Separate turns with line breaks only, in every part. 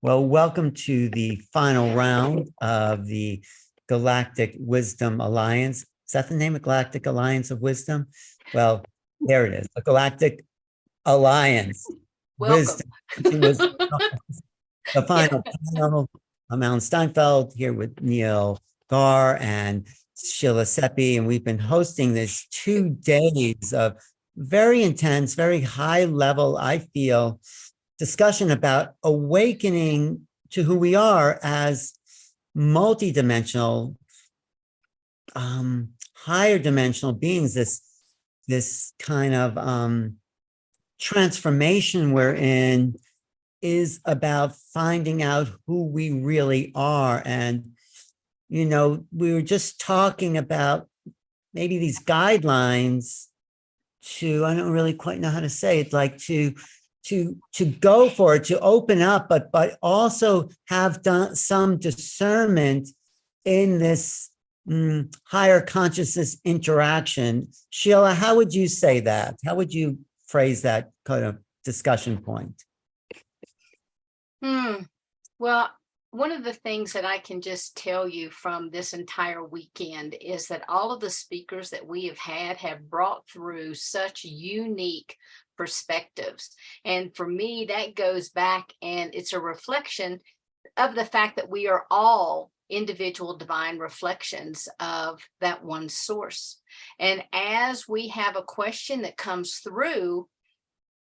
Well, welcome to the final round of the Galactic Wisdom Alliance. Is that the name of Galactic Alliance of Wisdom? Well, there it is, the Galactic Alliance.
Welcome.
Wisdom. It was the final panel. I'm Alan Steinfeld here with Neil Gar and Sheila Seppi, and we've been hosting this 2 days of very intense, very high level, I feel, discussion about awakening to who we are as multidimensional, higher dimensional beings. This kind of transformation we're in is about finding out who we really are. And, you know, we were just talking about maybe these guidelines to, I don't really quite know how to say it, like to go for it, to open up, but also have done some discernment in this higher consciousness interaction. Sheila, how would you say that? How would you phrase that kind of discussion point?
Well, one of the things that I can just tell you from this entire weekend is that all of the speakers that we have had have brought through such unique perspectives. And for me, that goes back and it's a reflection of the fact that we are all individual divine reflections of that one source. And as we have a question that comes through,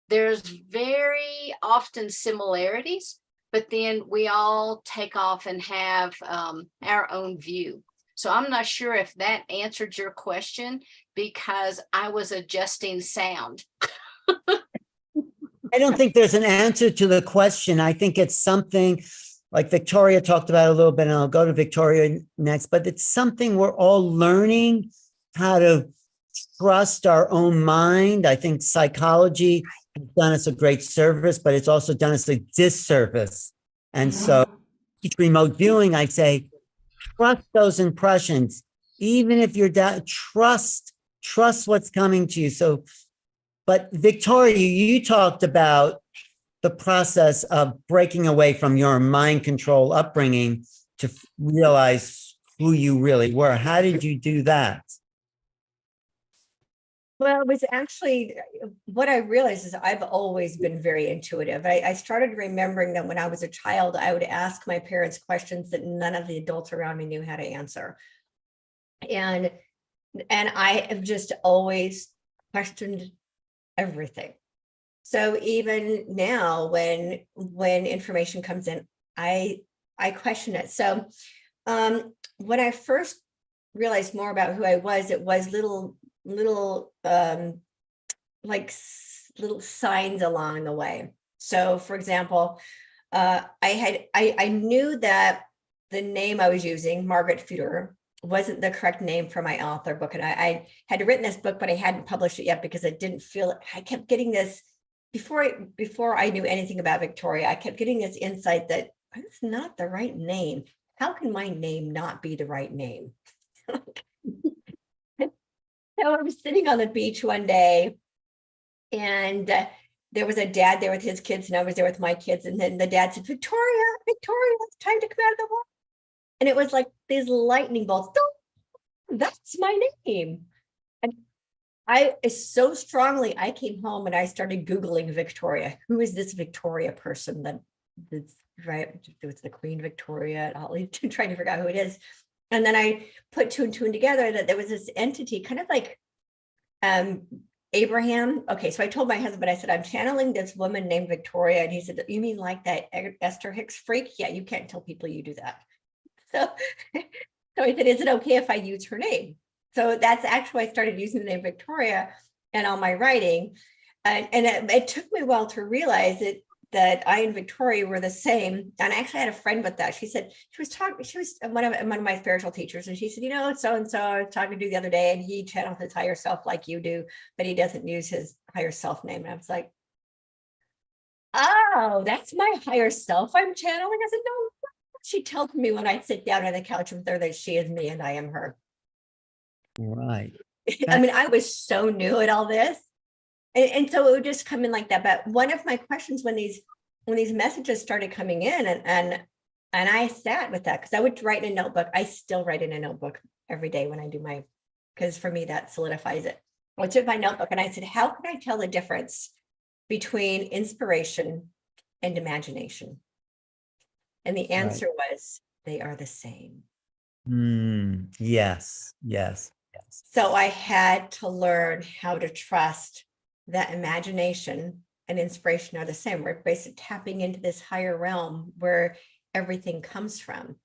there's very often similarities, but then we all take off and have our own view. So I'm not sure if that answered your question because I was adjusting sound.
I don't think there's an answer to the question. I think it's something like Victoria talked about a little bit, and I'll go to Victoria next, but it's something we're all learning how to trust our own mind. I think psychology has done us a great service, but it's also done us a disservice. And so each remote viewing, I say, trust those impressions, even if you're down, trust what's coming to you. So, but Victoria, you talked about the process of breaking away from your mind control upbringing to realize who you really were. How did you do that?
Well, it was actually what I realized is I've always been very intuitive. I started remembering that when I was a child, I would ask my parents questions that none of the adults around me knew how to answer. And I have just always questioned everything. So even now, when information comes in, I question it. So when I first realized more about who I was, it was little signs along the way. So for example, I knew that the name I was using, Margaret Fuder, wasn't the correct name for my author book. And I had written this book, but I hadn't published it yet because I didn't feel it. I kept getting this before I knew anything about Victoria, I kept getting this insight that it's not the right name. How can my name not be the right name? So I was sitting on the beach one day and there was a dad there with his kids and I was there with my kids. And then the dad said, Victoria, it's time to come out of the water. And it was like these lightning bolts. That's my name. And I came home and I started Googling Victoria. Who is this Victoria person that's right? It was the Queen Victoria. I'll trying to figure out who it is. And then I put two and two together that there was this entity kind of like Abraham. Okay, so I told my husband, I said, I'm channeling this woman named Victoria. And he said, you mean like that Esther Hicks freak? Yeah, you can't tell people you do that. So I said, is it okay if I use her name? So that's actually why I started using the name Victoria in all my writing. And it took me a while to realize that I and Victoria were the same. And I actually had a friend with that. She said, she was one of my spiritual teachers. And she said, you know, so-and-so I was talking to the other day and he channels his higher self like you do, but he doesn't use his higher self name. And I was like, oh, that's my higher self I'm channeling. I said, no, she tells me when I sit down on the couch with her that she is me and I am her.
Right.
I mean, I was so new at all this. And so it would just come in like that. But one of my questions when these when these messages started coming in, and I sat with that because I would write in a notebook. I still write in a notebook every day when I do my, because for me that solidifies it. I took my notebook and I said, how can I tell the difference between inspiration and imagination? And the answer was, they are the same.
Yes, yes, yes.
So I had to learn how to trust that imagination and inspiration are the same. We're basically tapping into this higher realm where everything comes from.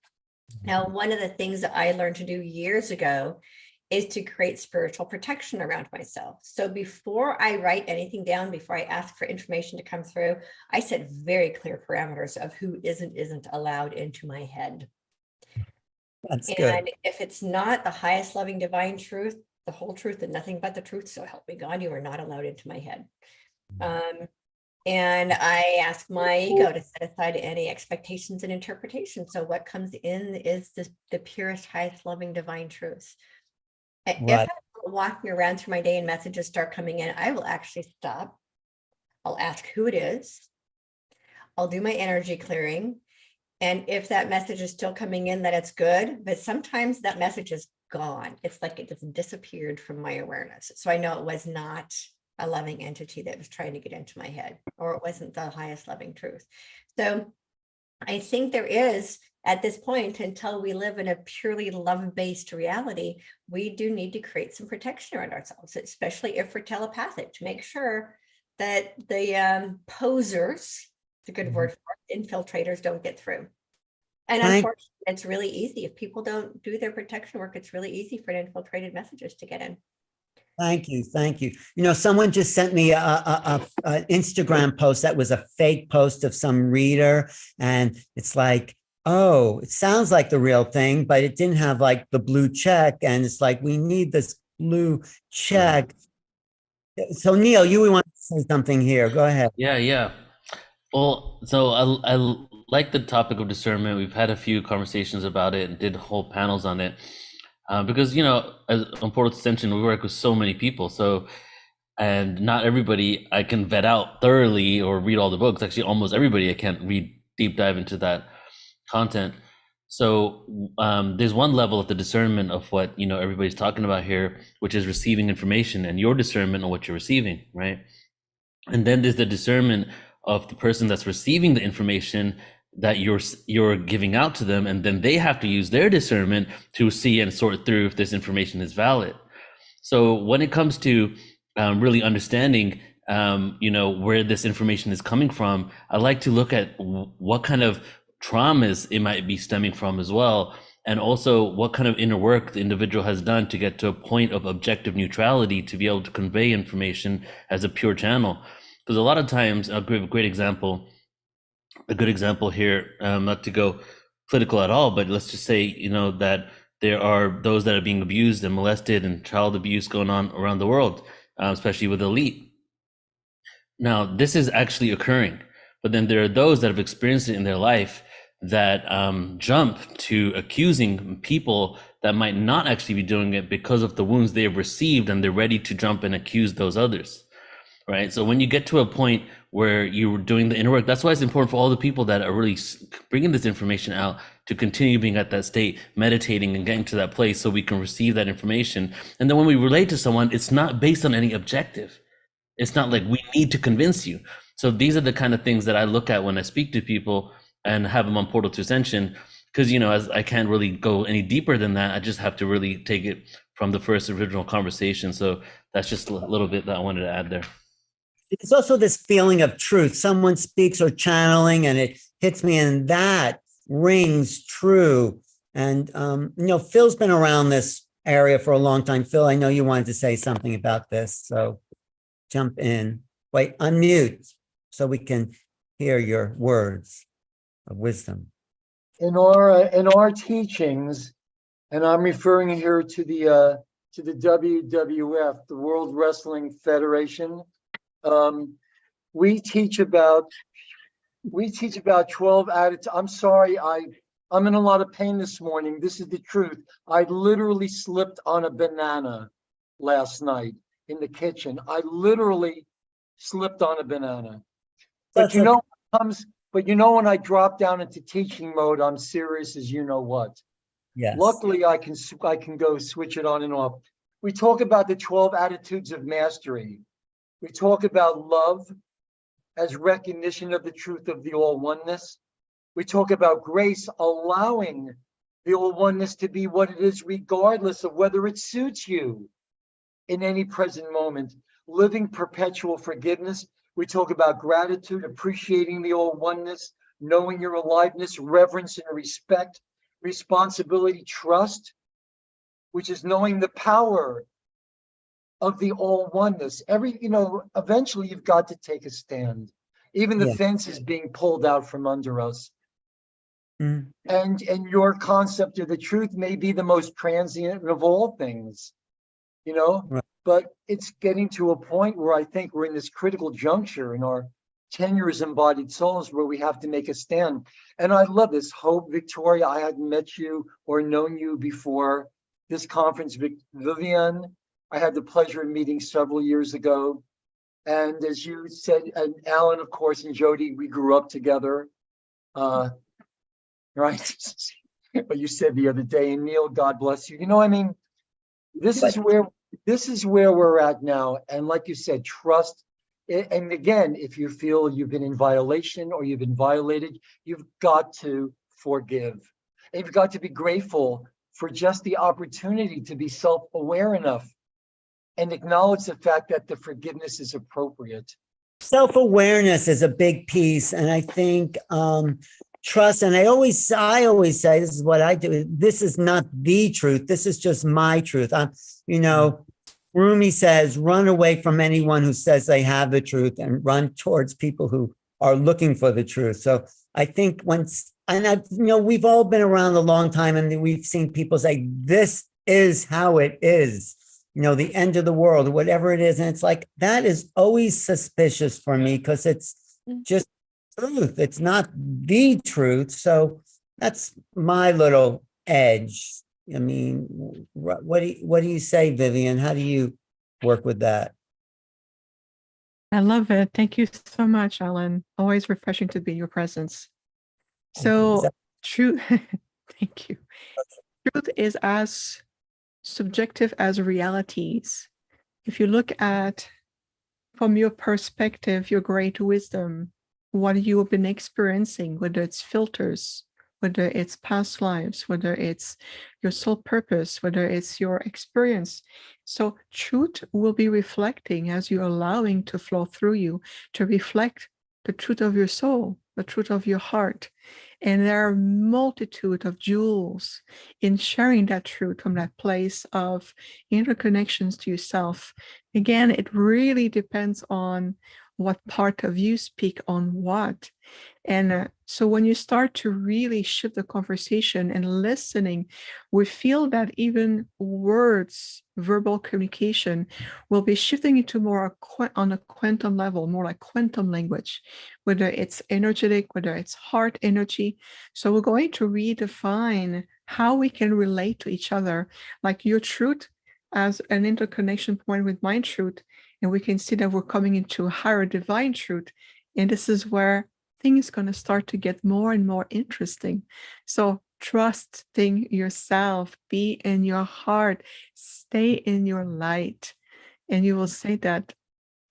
Now, one of the things that I learned to do years ago is to create spiritual protection around myself. So before I write anything down, before I ask for information to come through, I set very clear parameters of who isn't allowed into my head.
That's
And
good.
if it's not the highest loving divine truth, the whole truth and nothing but the truth, so help me God, you are not allowed into my head. And I ask my ego to set aside any expectations and interpretations. So what comes in is the purest, highest loving divine truth. If
Right.
I'm walking around through my day and messages start coming in, I will actually stop. I'll ask who it is. I'll do my energy clearing. And if that message is still coming in, that it's good, but sometimes that message is gone. It's like it just disappeared from my awareness. So I know it was not a loving entity that was trying to get into my head, or it wasn't the highest loving truth. So I think there is, at this point, until we live in a purely love-based reality, we do need to create some protection around ourselves, especially if we're telepathic, to make sure that the posers, it's a good word for it, infiltrators, don't get through. And unfortunately, it's really easy. If people don't do their protection work, it's really easy for infiltrated messages to get in.
Thank you. Thank you. You know, someone just sent me a Instagram post that was a fake post of some reader. And it's like, oh, it sounds like the real thing, but it didn't have like the blue check. And it's like, we need this blue check. So Neil, you want to say something here. Go ahead.
Yeah. Well, so I like the topic of discernment. We've had a few conversations about it and did whole panels on it. Because, as on Portal Ascension, we work with so many people. So, and not everybody I can vet out thoroughly or read all the books. Actually, almost everybody I can't read deep dive into that content. So there's one level of the discernment of what, everybody's talking about here, which is receiving information and your discernment on what you're receiving, right? And then there's the discernment of the person that's receiving the information that you're giving out to them, and then they have to use their discernment to see and sort through if this information is valid. So when it comes to really understanding where this information is coming from, I like to look at what kind of traumas it might be stemming from as well, and also what kind of inner work the individual has done to get to a point of objective neutrality to be able to convey information as a pure channel. Because a lot of times, I'll give a good example here, not to go political at all, but let's just say, that there are those that are being abused and molested and child abuse going on around the world, especially with elite. Now, this is actually occurring, but then there are those that have experienced it in their life that jump to accusing people that might not actually be doing it because of the wounds they have received, and they're ready to jump and accuse those others. Right. So when you get to a point where you're doing the inner work, that's why it's important for all the people that are really bringing this information out to continue being at that state, meditating and getting to that place so we can receive that information. And then when we relate to someone, it's not based on any objective. It's not like we need to convince you. So these are the kind of things that I look at when I speak to people and have them on Portal to Ascension, because, as I can't really go any deeper than that. I just have to really take it from the first original conversation. So that's just a little bit that I wanted to add there.
It's also this feeling of truth. Someone speaks or channeling and it hits me, and that rings true. And, Phil's been around this area for a long time. Phil, I know you wanted to say something about this, so jump in. Wait, unmute so we can hear your words of wisdom.
In our teachings, and I'm referring here to the WWF, the World Wrestling Federation. We teach about 12 attitudes. I'm sorry, I'm in a lot of pain this morning. This is the truth. I literally slipped on a banana last night in the kitchen. I literally slipped on a banana. But comes, but you know, when I drop down into teaching mode, I'm serious as you know what.
Yes.
Luckily, I can go switch it on and off. We talk about the 12 attitudes of mastery. We talk about love as recognition of the truth of the all oneness. We talk about grace, allowing the all oneness to be what it is, regardless of whether it suits you in any present moment. Living perpetual forgiveness. We talk about gratitude, appreciating the all oneness, knowing your aliveness, reverence and respect, responsibility, trust, which is knowing the power of the all oneness. Eventually you've got to take a stand. Even the
Yeah.
fence is being pulled out from under us.
Mm.
And your concept of the truth may be the most transient of all things,
Right.
but it's getting to a point where I think we're in this critical juncture in our tenure as embodied souls where we have to make a stand. And I love this. Hope, Victoria, I hadn't met you or known you before this conference. Vivian, I had the pleasure of meeting several years ago. And as you said, and Alan, of course, and Jody, we grew up together. Right? But you said the other day, and Neil, God bless you. This is where we're at now. And like you said, trust. And again, if you feel you've been in violation or you've been violated, you've got to forgive. And you've got to be grateful for just the opportunity to be self-aware enough and acknowledge the fact that the forgiveness is appropriate.
Self-awareness is a big piece. And I think trust, and I always say, this is what I do. This is not the truth. This is just my truth. Rumi says, run away from anyone who says they have the truth and run towards people who are looking for the truth. So I think we've all been around a long time and we've seen people say, this is how it is, the end of the world, or whatever it is. And it's like, that is always suspicious for me because it's just truth. It's not the truth. So that's my little edge. What do you say, Vivian? How do you work with that?
I love it. Thank you so much, Alan. Always refreshing to be in your presence. So truth, thank you. Truth is as subjective as realities. If you look at, from your perspective, your great wisdom, what you have been experiencing, whether it's filters, whether it's past lives, whether it's your soul purpose, whether it's your experience. So truth will be reflecting as you're allowing to flow through you, to reflect the truth of your soul, the truth of your heart. And there are a multitude of jewels in sharing that truth from that place of interconnections to yourself. Again, it really depends on what part of you speak on what. And so when you start to really shift the conversation and listening, we feel that even words, verbal communication will be shifting into more on a quantum level, more like quantum language, whether it's energetic, whether it's heart energy. So we're going to redefine how we can relate to each other, like your truth as an interconnection point with my truth. And we can see that we're coming into a higher divine truth. And this is where things going to start to get more and more interesting. So trusting yourself, be in your heart, stay in your light. And you will say that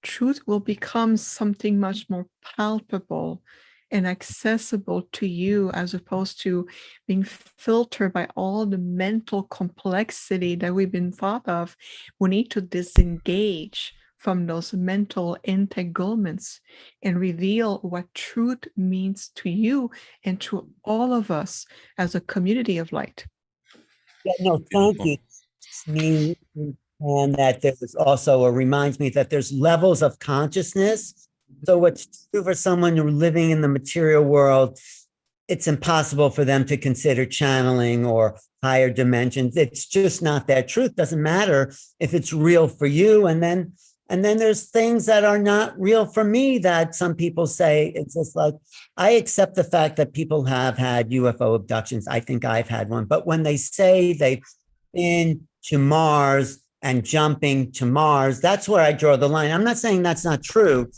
truth will become something much more palpable and accessible to you, as opposed to being filtered by all the mental complexity that we've been thought of. We need to disengage from those mental entanglements and reveal what truth means to you and to all of us as a community of light.
Yeah, no, thank you. Me, and that there's also reminds me that there's levels of consciousness. So what's true for someone who's living in the material world, it's impossible for them to consider channeling or higher dimensions. It's just not that truth. Doesn't matter if it's real for you. And then there's things that are not real for me that some people say. It's just like, I accept the fact that people have had UFO abductions. I think I've had one. But when they say they've been to Mars and jumping to Mars, that's where I draw the line. I'm not saying that's not true.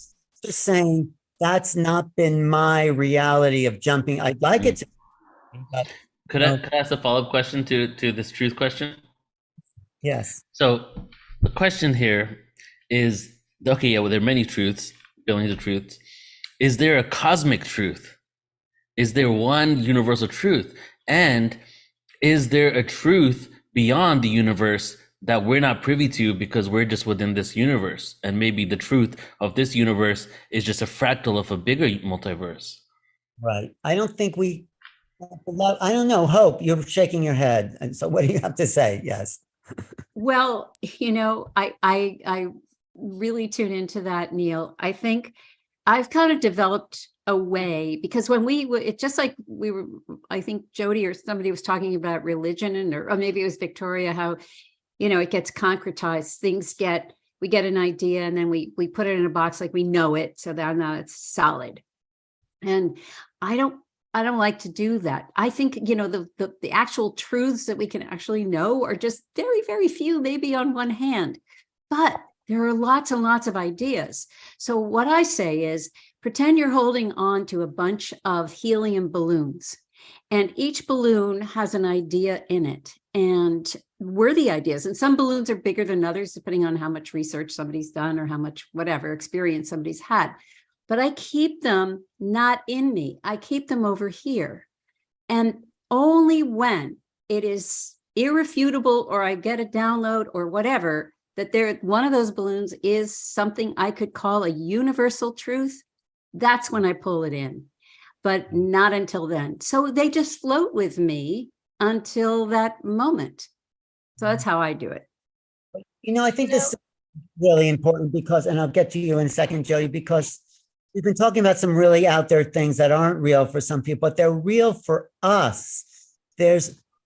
Just saying that's not been my reality of jumping. I'd like it to, but
Could
no.
I ask a follow-up question to this truth question?
Yes.
So the question here is, okay, yeah, well, there are many truths, billions of truths. Is there a cosmic truth? Is there one universal truth? And is there a truth beyond the universe that we're not privy to because we're just within this universe? And maybe the truth of this universe is just a fractal of a bigger multiverse.
Right. I don't think we, I don't know. Hope, you're shaking your head. And so what do you have to say? Yes.
Well, I really tune into that, Neil. I think I've kind of developed a way, because when it's just like we were, I think Jody or somebody was talking about religion, or maybe it was Victoria, how, it gets concretized. We get an idea and then we put it in a box like we know it. So that now it's solid. And I don't like to do that. I think, the actual truths that we can actually know are just very, very few, maybe on one hand, but there are lots and lots of ideas. So what I say is, pretend you're holding on to a bunch of helium balloons, and each balloon has an idea in it, and worthy ideas. And some balloons are bigger than others, depending on how much research somebody's done or how much, whatever experience somebody's had. But I keep them not in me. I keep them over here. And only when it is irrefutable, or I get a download or whatever, that one of those balloons is something I could call a universal truth, that's when I pull it in, but not until then. So they just float with me until that moment. So that's how I do it.
I think this is really important because, and I'll get to you in a second, Jody, because we've been talking about some really out there things that aren't real for some people, but they're real for us.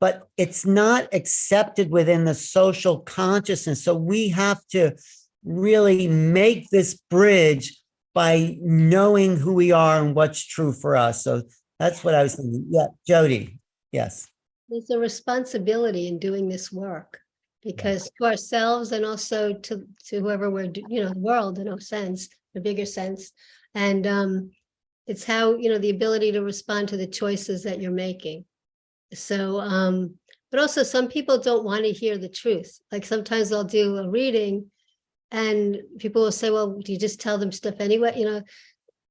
But it's not accepted within the social consciousness. So we have to really make this bridge by knowing who we are and what's true for us. So that's what I was thinking. Yeah, Jody. Yes.
There's a responsibility in doing this work, because to ourselves and also to whoever we're, the world in a sense, the bigger sense. And it's how, the ability to respond to the choices that you're making. So, but also some people don't want to hear the truth. Like sometimes I'll do a reading and people will say, well, do you just tell them stuff anyway?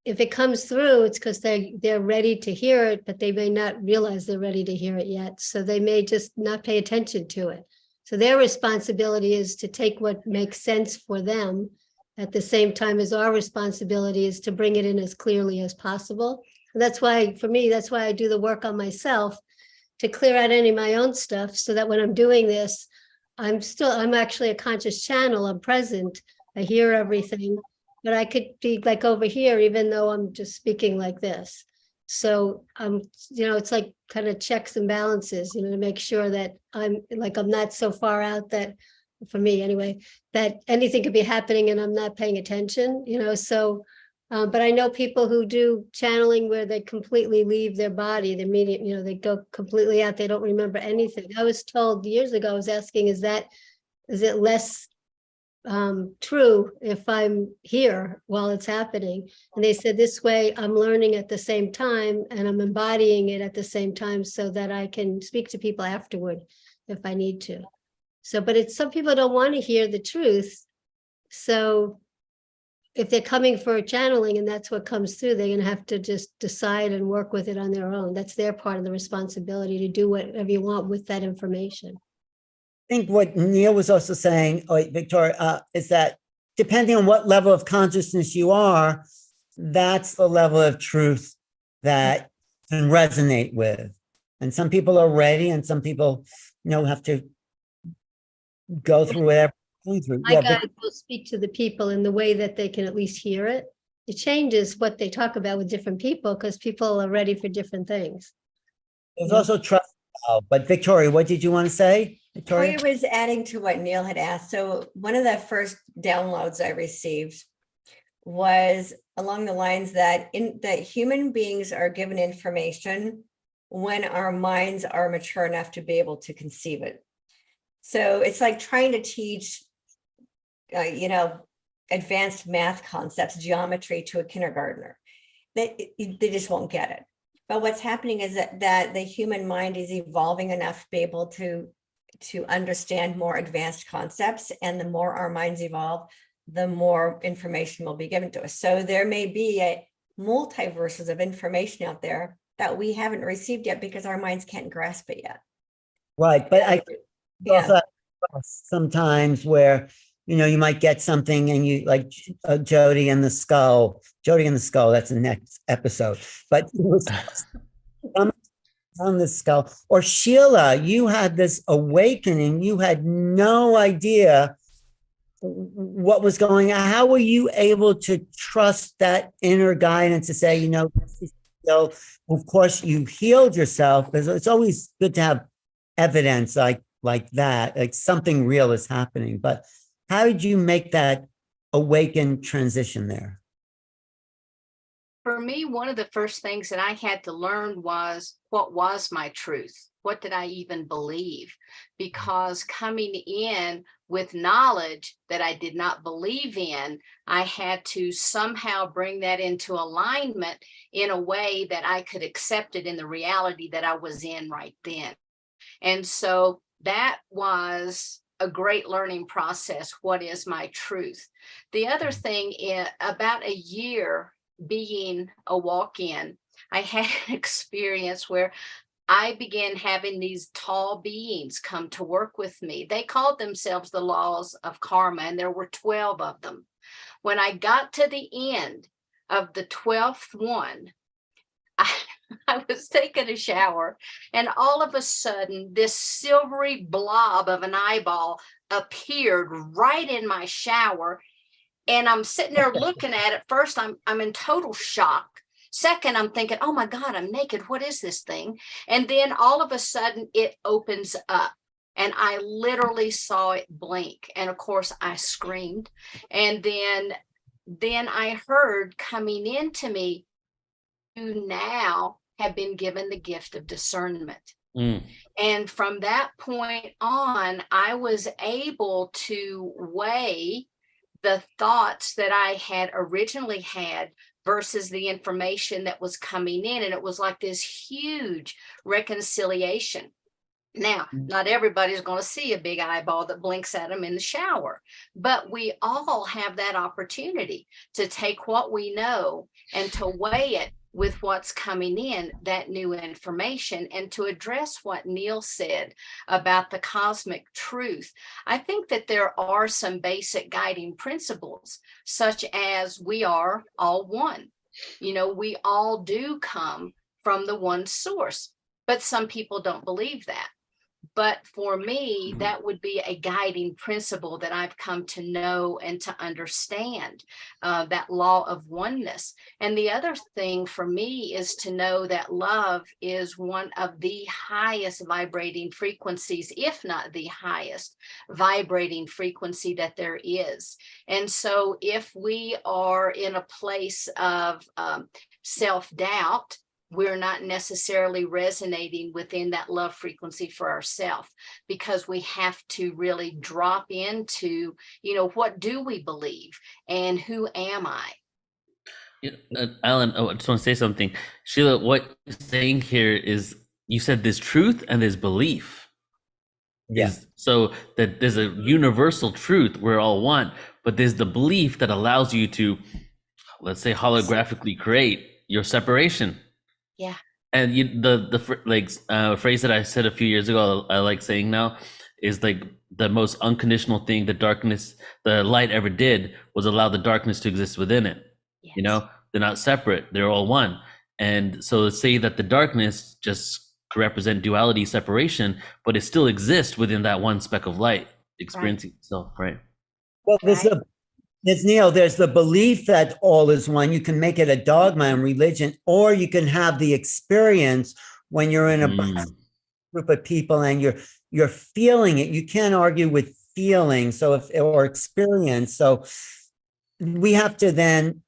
If it comes through, it's because they're ready to hear it, but they may not realize they're ready to hear it yet. So they may just not pay attention to it. So their responsibility is to take what makes sense for them, at the same time as our responsibility is to bring it in as clearly as possible. And that's why, for me, that's why I do the work on myself, to clear out any of my own stuff, so that when I'm doing this, I'm actually a conscious channel. I'm present. I hear everything, but I could be like over here, even though I'm just speaking like this. So it's like kind of checks and balances, to make sure that I'm not so far out that, for me anyway, that anything could be happening and I'm not paying attention, so. But I know people who do channeling where they completely leave their body, the medium, they go completely out. They don't remember anything. I was told years ago, I was asking, is it less true if I'm here while it's happening? And they said, this way I'm learning at the same time and I'm embodying it at the same time, so that I can speak to people afterward if I need to. So, but some people don't want to hear the truth. So if they're coming for a channeling and that's what comes through, they're going to have to just decide and work with it on their own. That's their part of the responsibility, to do whatever you want with that information.
I think what Neil was also saying, Victoria, is that depending on what level of consciousness you are, that's the level of truth that can resonate with. And some people are ready, and some people, have to go through whatever.
My guide will speak to the people in the way that they can at least hear it. It changes what they talk about with different people, because people are ready for different things.
There's also trust. But Victoria, what did you want to say? Victoria
was adding to what Neil had asked. So one of the first downloads I received was along the lines that human beings are given information when our minds are mature enough to be able to conceive it. So it's like trying to teach advanced math concepts, geometry, to a kindergartner. they just won't get it. But what's happening is that the human mind is evolving enough to be able to understand more advanced concepts, and the more our minds evolve, the more information will be given to us. So there may be a multiverses of information out there that we haven't received yet because our minds can't grasp it yet.
Right, but I
Yeah.
also sometimes where, you might get something and you like Jody and the Skull, that's the next episode, but it was on the skull. Or Sheila, you had this awakening, you had no idea what was going on. How were you able to trust that inner guidance to say, of course you healed yourself? It's always good to have evidence like that, like something real is happening. But how did you make that awakened transition there?
For me, one of the first things that I had to learn was, what was my truth? What did I even believe? Because coming in with knowledge that I did not believe in, I had to somehow bring that into alignment in a way that I could accept it in the reality that I was in right then. And so that was a great learning process. What is my truth? The other thing is, about a year being a walk-in, I had an experience where I began having these tall beings come to work with me. They called themselves the laws of karma, and there were 12 of them. When I got to the end of the 12th one, I was taking a shower, and all of a sudden this silvery blob of an eyeball appeared right in my shower. And I'm sitting there looking at it. First, I'm in total shock. Second, I'm thinking, oh my God, I'm naked. What is this thing? And then all of a sudden it opens up, and I literally saw it blink. And of course I screamed. And then I heard coming into me, you now have been given the gift of discernment. And from that point on, I was able to weigh the thoughts that I had originally had versus the information that was coming in. And it was like this huge reconciliation. Now, not everybody's going to see a big eyeball that blinks at them in the shower, but we all have that opportunity to take what we know and to weigh it with what's coming in, that new information, and to address what Neil said about the cosmic truth. I think that there are some basic guiding principles, such as we are all one. We all do come from the one source, but some people don't believe that. But for me, that would be a guiding principle that I've come to know and to understand, that law of oneness. And the other thing for me is to know that love is one of the highest vibrating frequencies, if not the highest vibrating frequency that there is. And so if we are in a place of self-doubt, we're not necessarily resonating within that love frequency for ourselves, because we have to really drop into, what do we believe and who am I?
Alan, I just want to say something. Sheila, what you're saying here is, you said there's truth and there's belief.
Yes.
So that there's a universal truth, we're all one, but there's the belief that allows you to, let's say, holographically create your separation.
Yeah.
And the phrase that I said a few years ago, I like saying now, is like, the most unconditional thing the light ever did was allow the darkness to exist within it. Yes. They're not separate, they're all one. And so let's say that the darkness just could represent duality, separation, but it still exists within that one speck of light, experiencing itself, right?
Well, there's Neil, there's the belief that all is one. You can make it a dogma in religion, or you can have the experience when you're in a group of people and you're feeling it. You can't argue with feeling, or experience. So we have to then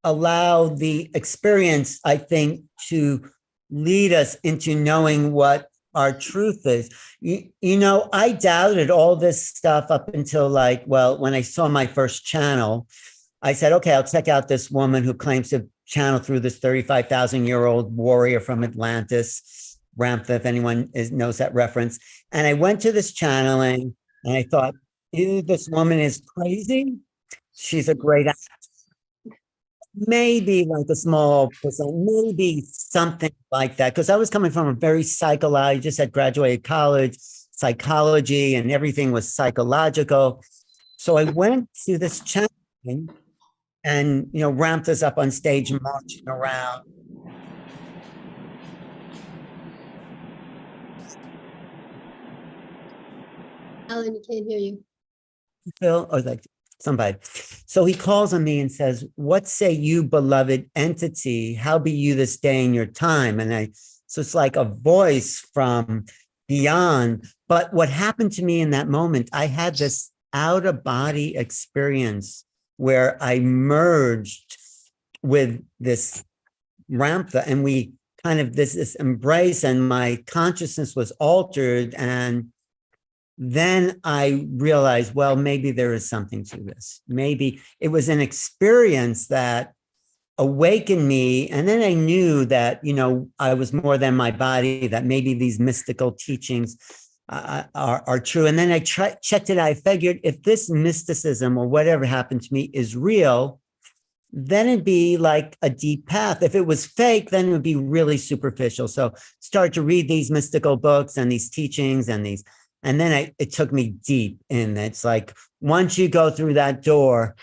allow the experience, I think, to lead us into knowing what our truth is. I doubted all this stuff up until when I saw my first channel. I said, okay, I'll check out this woman who claims to channeled through this 35,000-year-old warrior from Atlantis, Ramtha, if anyone knows that reference. And I went to this channeling and I thought, ew, this woman is crazy. She's a great actor. Maybe like a small percent, maybe something like that. Because I was coming from a very psychological, I just had graduated college, psychology, and everything was psychological. So I went to this channeling and, Ramtha's up on stage marching around.
Alan, you can't hear you.
Phil, or like somebody. So he calls on me and says, "What say you, beloved entity? How be you this day in your time?" So it's like a voice from beyond. But what happened to me in that moment, I had this out of body experience where I merged with this Ramtha, and we kind of this embrace, and my consciousness was altered. And then I realized, well, maybe there is something to this. Maybe it was an experience that awakened me. And then I knew that, I was more than my body, that maybe these mystical teachings are true. And then I checked it out. I figured if this mysticism or whatever happened to me is real, then it'd be like a deep path. If it was fake, then it would be really superficial. So start to read these mystical books and these teachings and then it took me deep in. It's like, once you go through that door,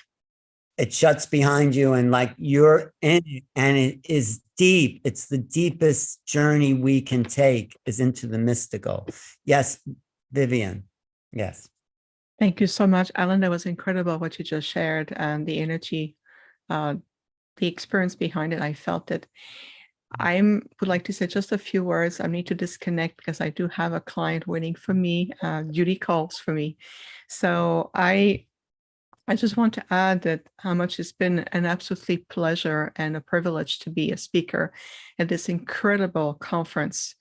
it shuts behind you and like you're in it, and it is deep. It's the deepest journey we can take is into the mystical. Yes, Vivian. Yes.
Thank you so much, Alan. That was incredible what you just shared, and the energy, the experience behind it. I felt it. I would like to say just a few words. I need to disconnect because I do have a client waiting for me. Judy calls for me. So I just want to add that how much it's been an absolutely pleasure and a privilege to be a speaker at this incredible conference,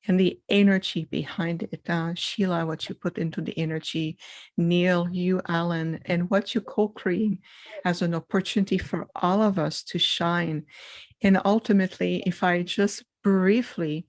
and the energy behind it. Sheila, what you put into the energy, Neil, you, Alan, and what you co-create as an opportunity for all of us to shine. And ultimately, if I just briefly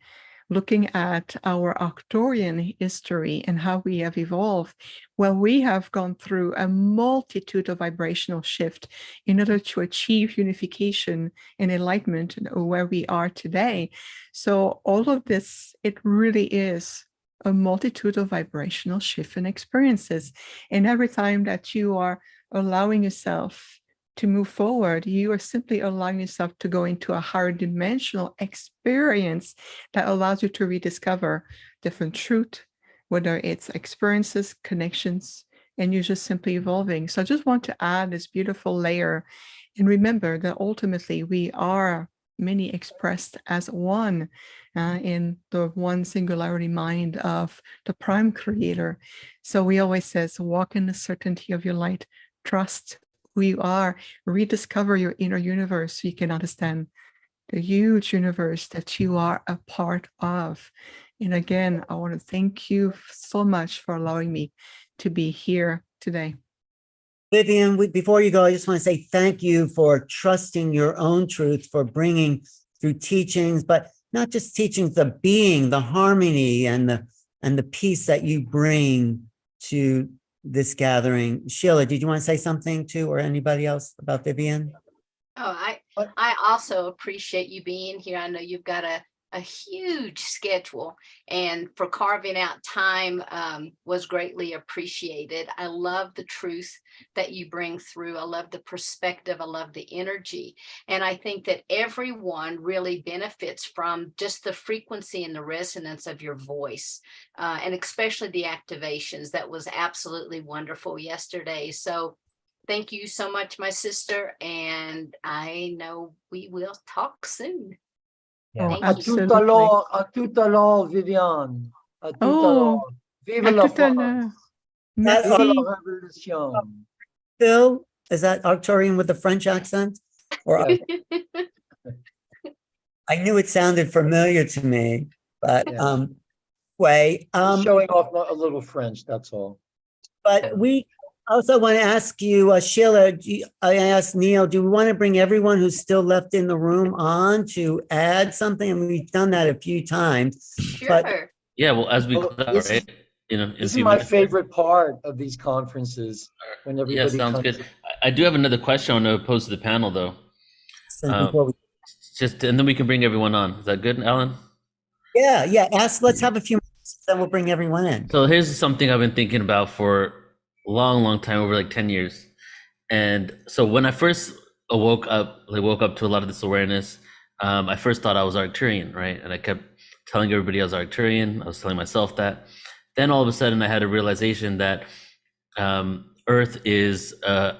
looking at our Arcturian history and how we have evolved, well, we have gone through a multitude of vibrational shift in order to achieve unification and enlightenment where we are today. So all of this, it really is a multitude of vibrational shift and experiences. And every time that you are allowing yourself to move forward, you are simply allowing yourself to go into a higher dimensional experience that allows you to rediscover different truth, whether it's experiences, connections, and you're just simply evolving. So I just want to add this beautiful layer. And remember that ultimately we are many expressed as one in the one singularity mind of the prime creator. So we always says, walk in the certainty of your light, trust who you are, rediscover your inner universe so you can understand the huge universe that you are a part of. And again, I want to thank you so much for allowing me to be here today.
Vivian, before you go, I just want to say thank you for trusting your own truth, for bringing through teachings, but not just teachings, the being, the harmony, and the peace that you bring to this gathering. Sheila, did you want to say something too, or anybody else about Vivian?
Oh, I also appreciate you being here. I know you've got a huge schedule, and for carving out time was greatly appreciated. I love the truth that you bring through. I love the perspective. I love the energy. And I think that everyone really benefits from just the frequency and the resonance of your voice, and especially the activations. That was absolutely wonderful yesterday. So thank you so much, my sister. And I know we will talk soon.
Oh,
À tout à l'heure, Viviane. À tout à l'heure. Vive
à
la
tout à
France.
l'heure.
Vive
Merci.
la révolution.
Phil, is that Arcturian with a French accent? Or I knew it sounded familiar to me, but
Yeah.
way.
Showing off a little French, that's all.
But we Also want to ask you, Sheila, I asked Neil, do we want to bring everyone who's still left in the room on to add something? And we've done that a few times. But
Sure.
Yeah, well, as we
Well,
close out,
this
right?
is-
In a
This is
few
my
minutes.
favorite part of these conferences, when
Yeah,
everybody
sounds
comes.
good. I do have another question I want to pose to the panel, though.
before we,
Just and then we can bring everyone on. Is that good, Alan?
yeah, let's have a few minutes, then we'll bring everyone in.
So here's something I've been thinking about for a long time, over like 10 years. And so when I first woke up to a lot of this awareness, I first thought I was Arcturian, right? And I kept telling everybody I was Arcturian. I was telling myself that. Then all of a sudden I had a realization that Earth is a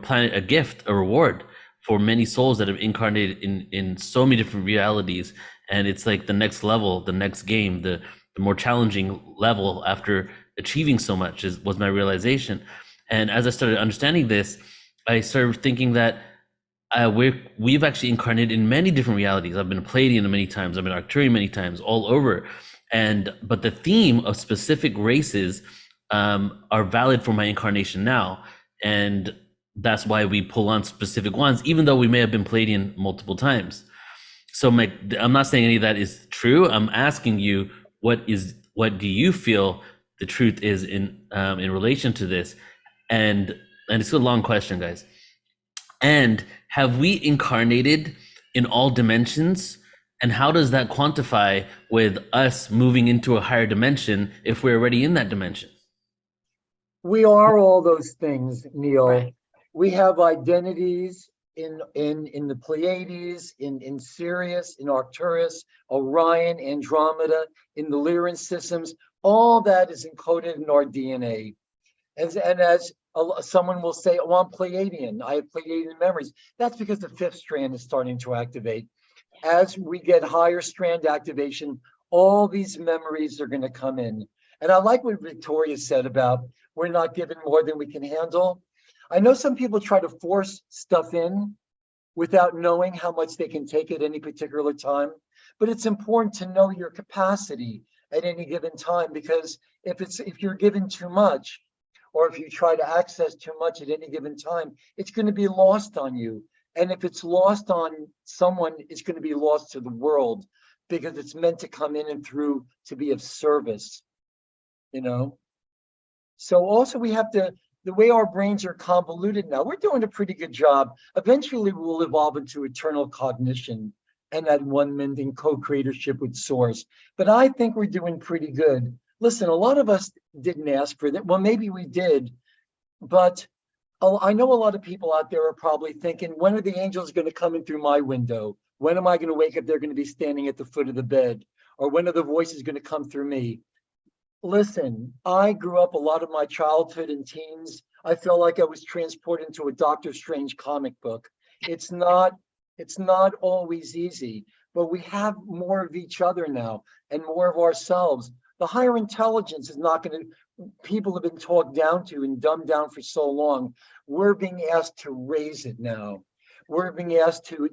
planet, a gift, a reward for many souls that have incarnated in so many different realities. And it's like the next level, the next game, the more challenging level after achieving so much was my realization. And as I started understanding this, I started thinking that we've actually incarnated in many different realities. I've been a Pleiadian many times. I've been Arcturian many times, all over. But the theme of specific races are valid for my incarnation now. And that's why we pull on specific ones, even though we may have been Pleiadian multiple times. So I'm not saying any of that is true. I'm asking you, what do you feel the truth is in relation to this? And it's a long question, guys. And have we incarnated in all dimensions? And how does that quantify with us moving into a higher dimension if we're already in that dimension?
We are all those things, Neil.
Right.
We have identities in the Pleiades, in Sirius, in Arcturus, Orion, Andromeda, in the Lyran systems. All that is encoded in our DNA. And as someone will say, oh, I'm Pleiadian, I have Pleiadian memories. That's because the fifth strand is starting to activate. As we get higher strand activation, all these memories are going to come in. And I like what Victoria said about we're not given more than we can handle. I know some people try to force stuff in without knowing how much they can take at any particular time. But it's important to know your capacity at any given time, because if you're given too much, or if you try to access too much at any given time, it's going to be lost on you. And if it's lost on someone, it's going to be lost to the world, because it's meant to come in and through to be of service, you know? So also we have to, the way our brains are convoluted now, we're doing a pretty good job. Eventually we'll evolve into eternal cognition and at one-ment in co-creatorship with Source. But I think we're doing pretty good. Listen, a lot of us didn't ask for that. Well, maybe we did, but I know a lot of people out there are probably thinking, when are the angels going to come in through my window? When am I going to wake up? They're going to be standing at the foot of the bed. Or when are the voices going to come through me? Listen, I grew up a lot of my childhood and teens. I felt like I was transported into a Doctor Strange comic book. It's not always easy, but we have more of each other now and more of ourselves. The higher intelligence is not going to, people have been talked down to and dumbed down for so long. We're being asked to raise it now. We're being asked to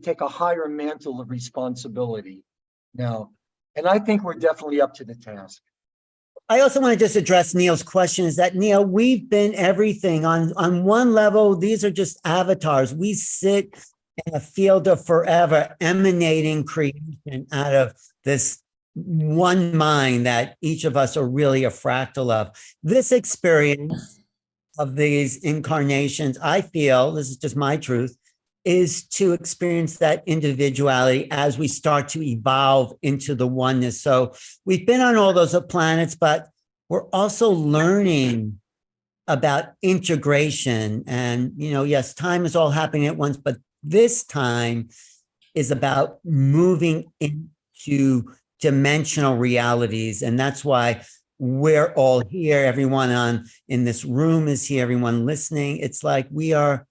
take a higher mantle of responsibility now. And I think we're definitely up to the task.
I also want to just address Neil's question, is that, Neil, we've been everything. On one level, these are just avatars. We sit in a field of forever emanating creation out of this one mind that each of us are really a fractal of. This experience of these incarnations, I feel, this is just my truth, is to experience that individuality as we start to evolve into the oneness. So we've been on all those planets, but we're also learning about integration. And, yes, time is all happening at once, but this time is about moving into dimensional realities. And that's why we're all here. Everyone in this room is here, everyone listening. It's like we are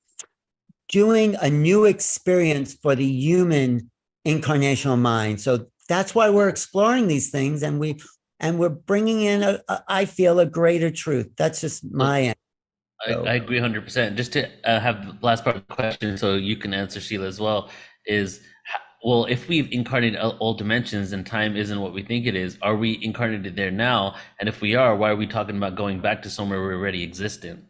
doing a new experience for the human incarnational mind. So that's why we're exploring these things, and we're bringing in I feel a greater truth. That's just my end.
I agree 100%. Just to have the last part of the question, so you can answer, Sheila, as well, is well, if we've incarnated all dimensions and time isn't what we think it is, are we incarnated there now? And if we are, why are we talking about going back to somewhere we already exist in?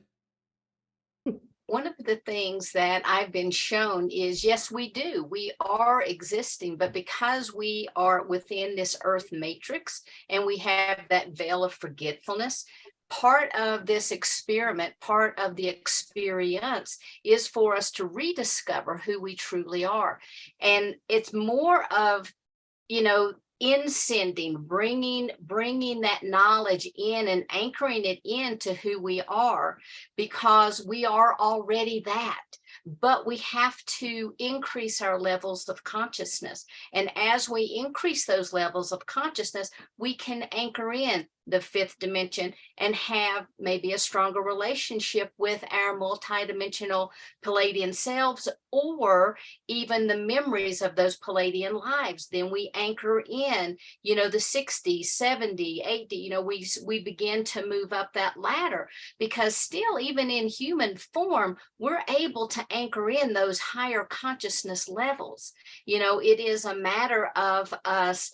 One of the things that I've been shown is, yes, we do. We are existing, but because we are within this earth matrix and we have that veil of forgetfulness, part of this experiment, part of the experience is for us to rediscover who we truly are. And it's more of, bringing that knowledge in and anchoring it into who we are, because we are already that. But we have to increase our levels of consciousness. And as we increase those levels of consciousness, we can anchor in the fifth dimension and have maybe a stronger relationship with our multidimensional Palladian selves, or even the memories of those Palladian lives. Then we anchor in, the 60, 70, 80, we begin to move up that ladder, because still, even in human form, we're able to anchor in those higher consciousness levels. It is a matter of us,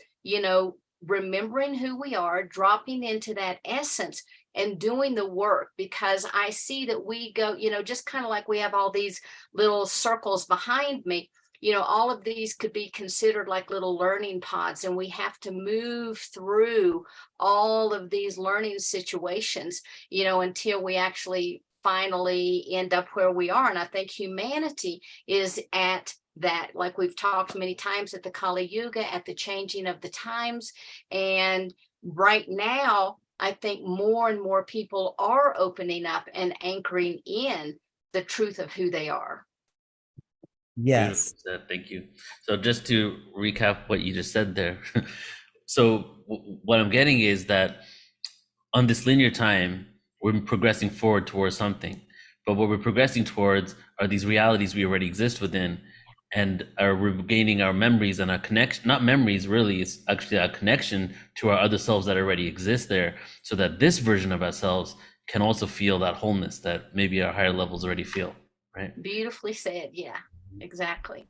remembering who we are, dropping into that essence and doing the work. Because I see that we go, just kind of like we have all these little circles behind me, all of these could be considered like little learning pods, and we have to move through all of these learning situations, until we actually finally end up where we are. And I think humanity is at that, like we've talked many times, at the Kali Yuga, at the changing of the times. And right now, I think more and more people are opening up and anchoring in the truth of who they are.
Yes.
Thank you. So just to recap what you just said there. So what I'm getting is that on this linear time, we're progressing forward towards something. But what we're progressing towards are these realities we already exist within, and are regaining our memories and our connection, not memories really, it's actually a connection to our other selves that already exist there, so that this version of ourselves can also feel that wholeness that maybe our higher levels already feel, right?
Beautifully said. Yeah, exactly.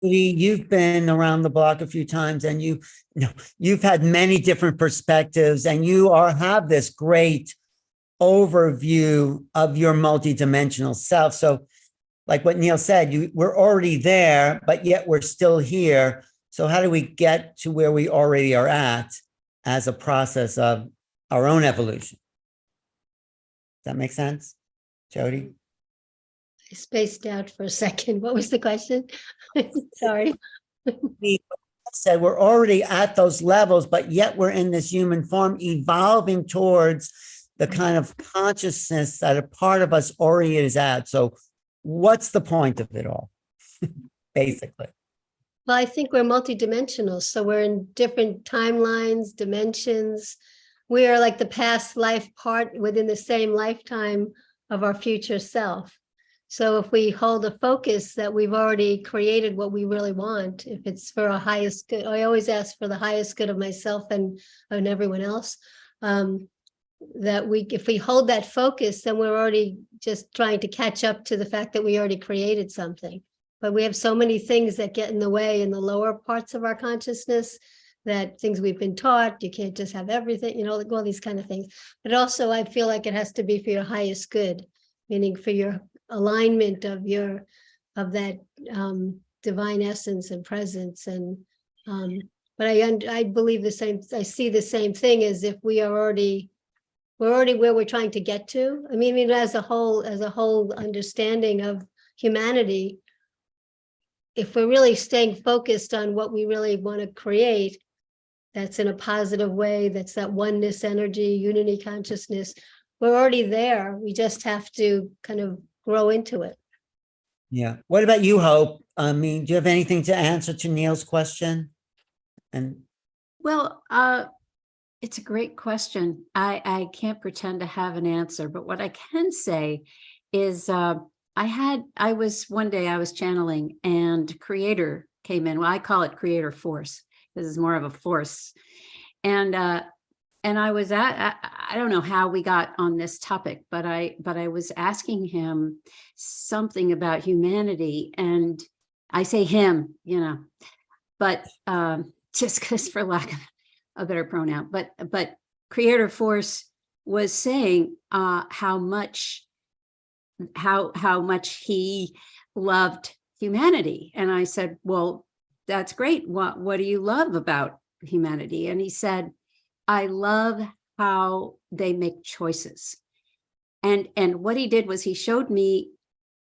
You've been around the block a few times, and you've had many different perspectives, and you have this great overview of your multidimensional self. So like what Neil said, we're already there, but yet we're still here. So how do we get to where we already are at as a process of our own evolution? Does that make sense, Jody?
I spaced out for a second. What was the question? Sorry.
We said we're already at those levels, but yet we're in this human form, evolving towards the kind of consciousness that a part of us already is at. So what's the point of it all, basically?
Well, I think we're multidimensional. So we're in different timelines, dimensions. We are like the past life part within the same lifetime of our future self. So if we hold a focus that we've already created what we really want, if it's for our highest good, I always ask for the highest good of myself and everyone else. If we hold that focus, then we're already just trying to catch up to the fact that we already created something. But we have so many things that get in the way in the lower parts of our consciousness, that things we've been taught, you can't just have everything, like all these kind of things. But also I feel like it has to be for your highest good, meaning for your alignment of that divine essence and presence. And but I believe the same, I see the same thing as if we're already where we're trying to get to. I mean, as a whole understanding of humanity, if we're really staying focused on what we really want to create, that's in a positive way, that's that oneness energy, unity consciousness, we're already there. We just have to kind of grow into it.
Yeah. What about you, Hope? I mean, do you have anything to answer to Neil's question? And
Well, it's a great question. I can't pretend to have an answer, but what I can say is one day I was channeling, and Creator came in. Well, I call it Creator Force. This is more of a force. And I was I don't know how we got on this topic, but I was asking him something about humanity, and I say him, but just because for lack of a better pronoun, but Creator Force was saying how much he loved humanity. And I said, well, that's great. What do you love about humanity? And he said, I love how they make choices. And what he did was he showed me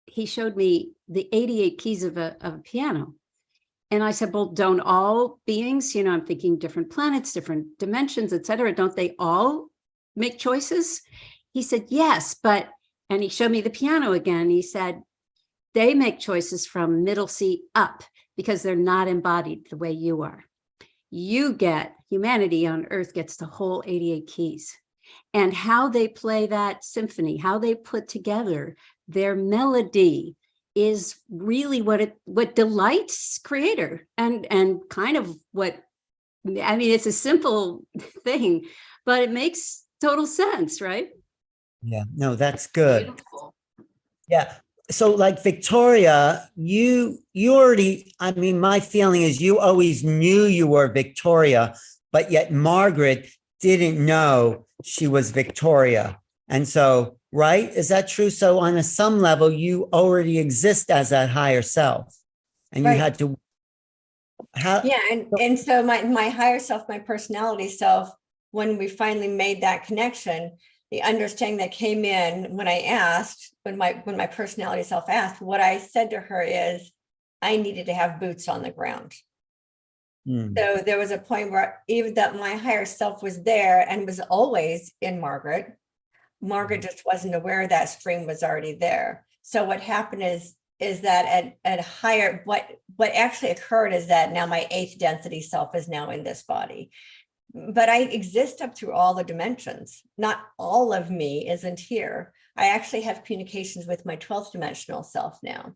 the 88 keys of a piano. And I said, well, don't all beings, I'm thinking different planets, different dimensions, et cetera, don't they all make choices? He said, yes, and he showed me the piano again. He said, they make choices from middle C up because they're not embodied the way you are. Humanity on Earth gets the whole 88 keys. And how they play that symphony, how they put together their melody is really what delights Creator and kind of it's a simple thing, but it makes total sense, right?
Yeah, no, that's good.
Beautiful.
Yeah. So like Victoria, you already, my feeling is you always knew you were Victoria, but yet Margaret didn't know she was Victoria. And so, right? Is that true? So on some level, you already exist as that higher self. And you
Right.
had to
and so my higher self, my personality self, when we finally made that connection, the understanding that came in when I asked, when my personality self asked, what I said to her is, I needed to have boots on the ground. So there was a point where even that my higher self was there and was always in Margaret. Margaret just wasn't aware that stream was already there. So what happened is that at higher, what actually occurred is that now my 8th density self is now in this body. But I exist up through all the dimensions. Not all of me isn't here. I actually have communications with my 12th dimensional self now.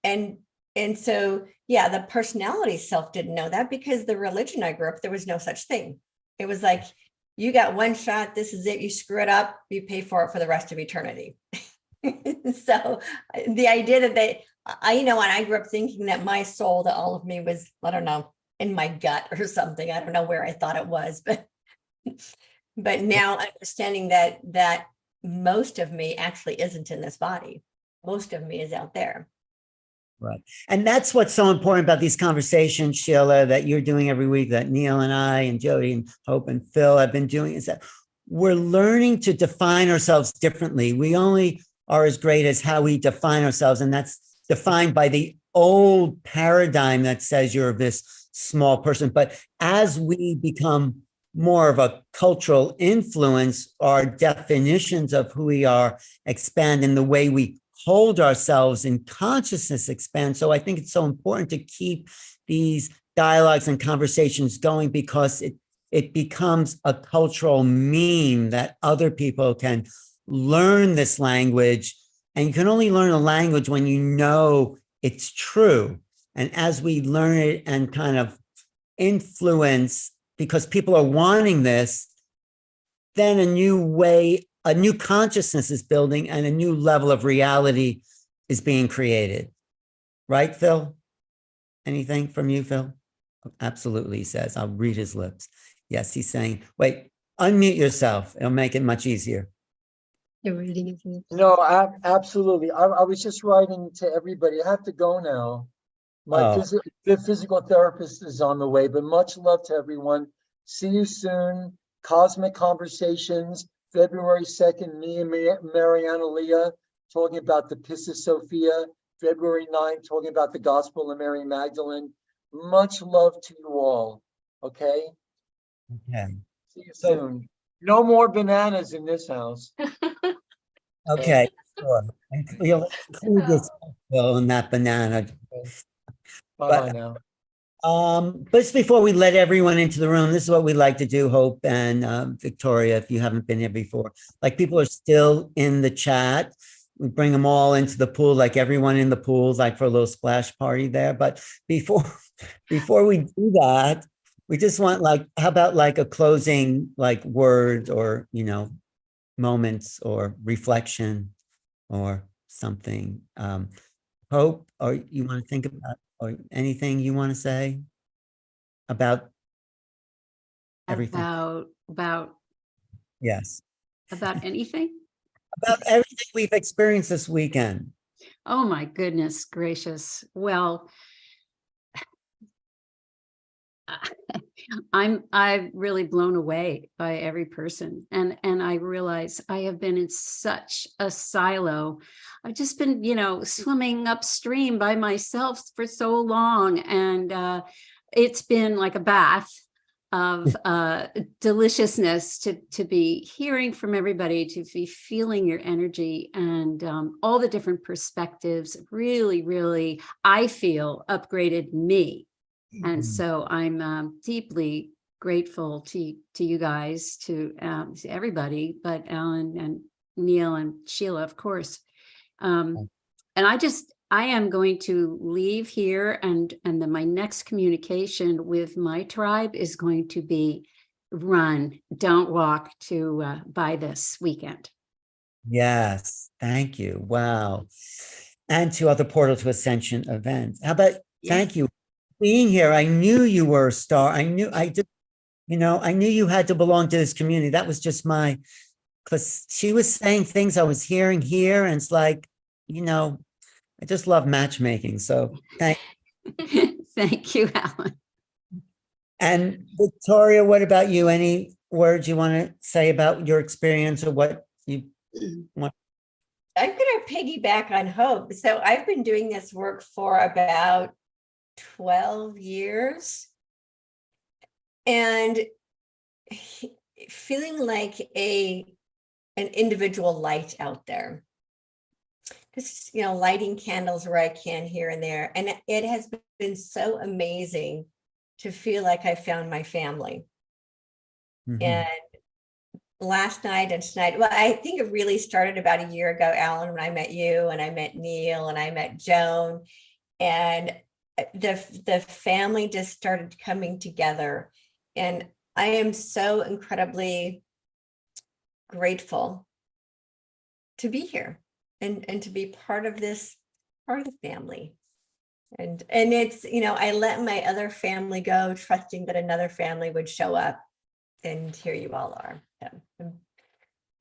And so, yeah, the personality self didn't know that because the religion I grew up, there was no such thing. It was like, you got one shot, this is it, you screw it up, you pay for it for the rest of eternity. So the idea that when I grew up thinking that my soul, that all of me was, I don't know, in my gut or something. I don't know where I thought it was, but now understanding that most of me actually isn't in this body. Most of me is out there.
Right. And that's what's so important about these conversations, Sheila, that you're doing every week, that Neil and I and Jody and Hope and Phil have been doing, is that we're learning to define ourselves differently. We only are as great as how we define ourselves. And that's defined by the old paradigm that says you're this small person. But as we become more of a cultural influence, our definitions of who we are expand in the way we hold ourselves in consciousness expand. So I think it's so important to keep these dialogues and conversations going because it becomes a cultural meme that other people can learn this language. And you can only learn a language when you know it's true. And as we learn it and kind of influence, because people are wanting this, then a new consciousness is building and a new level of reality is being created. Right, Phil? Anything from you, Phil? Absolutely, he says. I'll read his lips. Yes, he's saying, wait, unmute yourself. It'll make it much easier.
You're reading his lips.
No, absolutely. I was just writing to everybody. I have to go now. My physical therapist is on the way, but much love to everyone. See you soon. Cosmic Conversations, February 2nd, me and Mariana Leah talking about the Pisces Sophia. February 9th, talking about the Gospel of Mary Magdalene. Much love to you all. Okay?
Okay.
See you soon. No more bananas in this house.
Okay. Sure. And we'll include this Phil in that banana.
Bye-bye now.
But just before we let everyone into the room, this is what we like to do, Hope and Victoria, if you haven't been here before. Like people are still in the chat. We bring them all into the pool, like everyone in the pool, like for a little splash party there. But before we do that, we just want how about a closing word or, moments or reflection or something. Hope, or you want to think about or anything you want to say? about everything. Yes.
About anything?
About everything we've experienced this weekend.
Oh my goodness gracious. Well, I'm really blown away by every person. And I realize I have been in such a silo. I've just been, swimming upstream by myself for so long. And it's been like a bath of deliciousness to be hearing from everybody, to be feeling your energy, and all the different perspectives really, really, I feel, upgraded me. And so I'm deeply grateful to you guys, to everybody, but Alan and Neil and Sheila, of course. And I am going to leave here, and then my next communication with my tribe is going to be run, don't walk, to by this weekend.
Yes, thank you. Wow. And to other Portal to Ascension events. How about, thank you being here. I knew you were a star. I knew you had to belong to this community. That was just because she was saying things I was hearing here, and it's like, I just love matchmaking. So thank
you, Alan.
And Victoria, what about you? Any words you want to say about your experience, or what you want?
I'm going to piggyback on Hope. So I've been doing this work for about 12 years, and feeling like an individual light out there. Just, lighting candles where I can here and there. And it has been so amazing to feel like I found my family. Mm-hmm. And last night and tonight, well, I think it really started about a year ago, Alan, when I met you, and I met Neil, and I met Joan, and the family just started coming together. And I am so incredibly grateful to be here and to be part of this, part of the family. And it's, I let my other family go, trusting that another family would show up, and here you all are. So I'm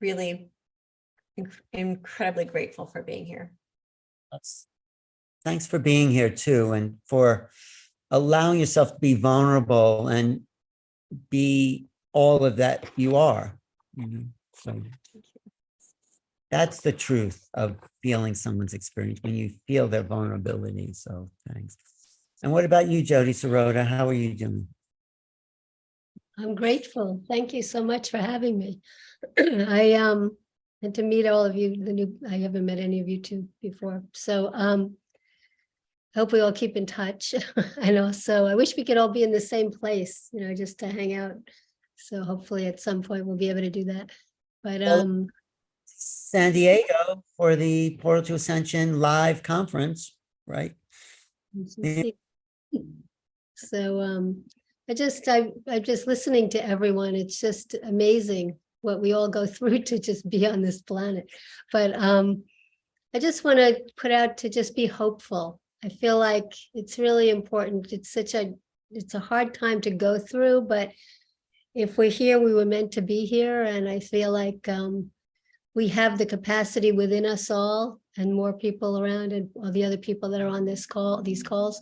really incredibly grateful for being here.
Thanks for being here too, and for allowing yourself to be vulnerable and be all of that you are. So that's the truth of feeling someone's experience, when you feel their vulnerability. So thanks. And what about you, Jody Sirota? How are you doing?
I'm grateful. Thank you so much for having me. And to meet all of you, I haven't met any of you two before. So hope we all keep in touch. And also, I wish we could all be in the same place, just to hang out. So hopefully at some point we'll be able to do that. But
San Diego for the Portal to Ascension live conference, right?
So I'm just listening to everyone. It's just amazing what we all go through to just be on this planet. But I just want to put out to just be hopeful. I feel like it's really important. It's a hard time to go through, but if we're here, we were meant to be here. And I feel like we have the capacity within us all, and more people around, and all the other people that are on these calls.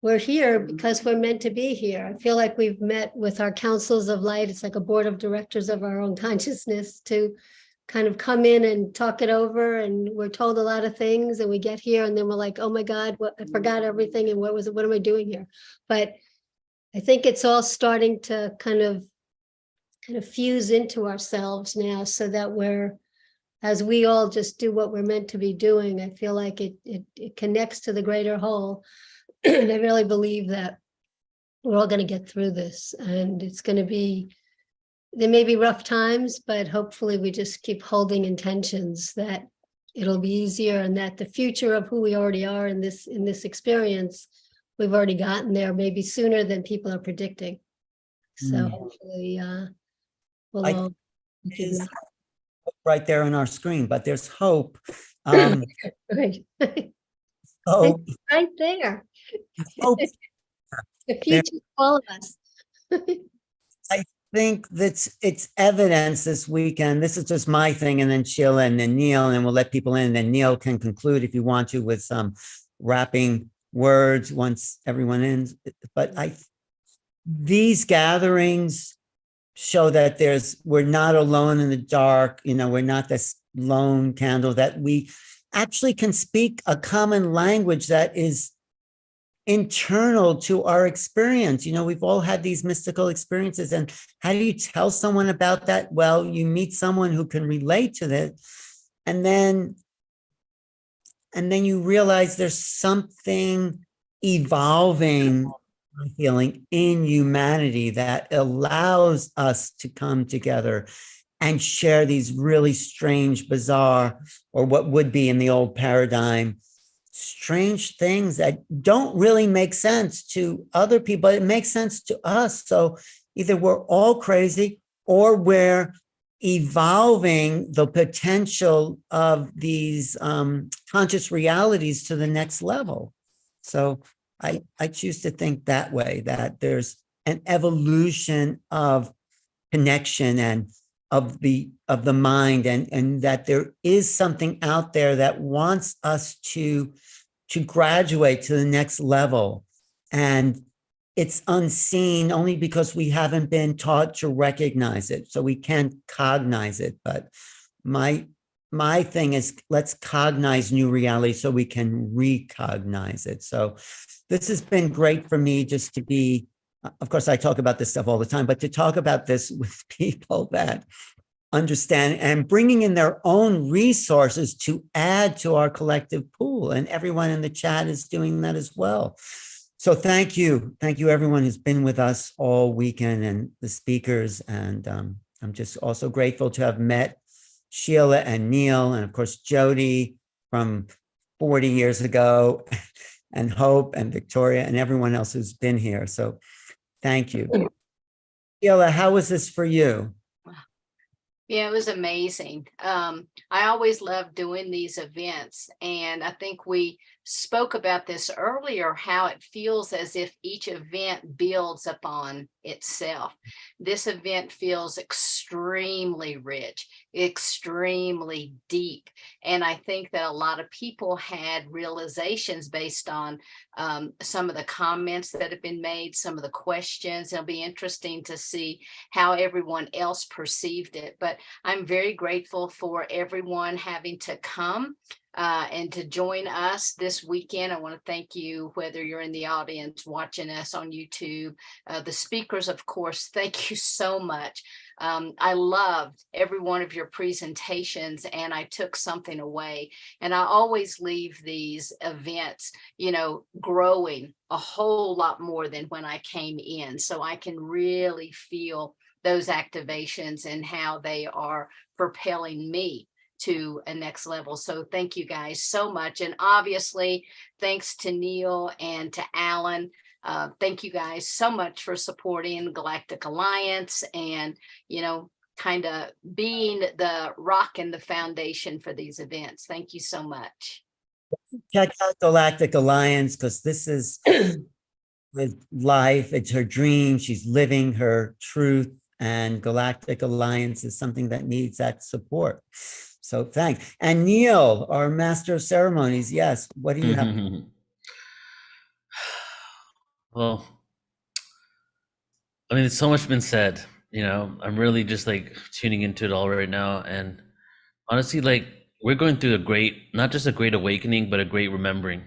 We're here because we're meant to be here. I feel like we've met with our councils of light. It's like a board of directors of our own consciousness to kind of come in and talk it over. And we're told a lot of things, and we get here and then we're like, oh my God, I forgot everything. And what am I doing here? But I think it's all starting to kind of fuse into ourselves now, so that as we all just do what we're meant to be doing, I feel like it connects to the greater whole. And I really believe that we're all going to get through this, and there may be rough times, but hopefully we just keep holding intentions that it'll be easier, and that the future of who we already are in this experience, we've already gotten there, maybe sooner than people are predicting. So hopefully we'll all do that.
Right there on our screen, but there's hope.
Right.
Hope.
Right there.
Hope
The future of all of us.
I think that's it's evidence this weekend. This is just my thing, and then Sheila and then Neil, and we'll let people in. And then Neil can conclude if you want to with some wrapping words once everyone ends. But these gatherings show that we're not alone in the dark. We're not this lone candle, that we actually can speak a common language that is internal to our experience. We've all had these mystical experiences, and how do you tell someone about that? Well, you meet someone who can relate to that, and then you realize there's something evolving, I'm feeling, in humanity that allows us to come together and share these really strange, bizarre, or what would be in the old paradigm, strange things that don't really make sense to other people, but it makes sense to us. So either we're all crazy, or we're evolving the potential of these conscious realities to the next level. So I choose to think that way, that there's an evolution of connection and of the mind, and that there is something out there that wants us to graduate to the next level. And it's unseen only because we haven't been taught to recognize it. So we can't cognize it. But my thing is, let's cognize new reality so we can recognize it. So this has been great for me, just to be, of course, I talk about this stuff all the time, but to talk about this with people that understand and bringing in their own resources to add to our collective pool. And everyone in the chat is doing that as well. So thank you. Thank you, everyone who's been with us all weekend, and the speakers. And I'm just also grateful to have met Sheila and Neil, and of course, Jody from 40 years ago, and Hope and Victoria and everyone else who's been here. So thank you. Sheila, how was this for you?
Yeah, it was amazing. I always love doing these events, and I think we spoke about this earlier, how it feels as if each event builds upon itself. This event feels extremely rich, extremely deep, and I think that a lot of people had realizations based on some of the comments that have been made, some of the questions. It'll be interesting to see how everyone else perceived it, but I'm very grateful for everyone having to come and to join us this weekend. I want to thank you, whether you're in the audience watching us on YouTube, the speakers, of course, thank you so much. I loved every one of your presentations, and I took something away. And I always leave these events, growing a whole lot more than when I came in. So I can really feel those activations and how they are propelling me to a next level. So thank you guys so much. And obviously, thanks to Neil and to Alan. Thank you guys so much for supporting Galactic Alliance and, kind of being the rock and the foundation for these events. Thank you so much.
Check out Galactic Alliance, because this is with life. It's her dream. She's living her truth, and Galactic Alliance is something that needs that support. So thanks. And Neil, our master of ceremonies, yes, what do you have?
Well, I mean, there's so much been said, I'm really just like tuning into it all right now. And honestly, like, we're going through not just a great awakening, but a great remembering.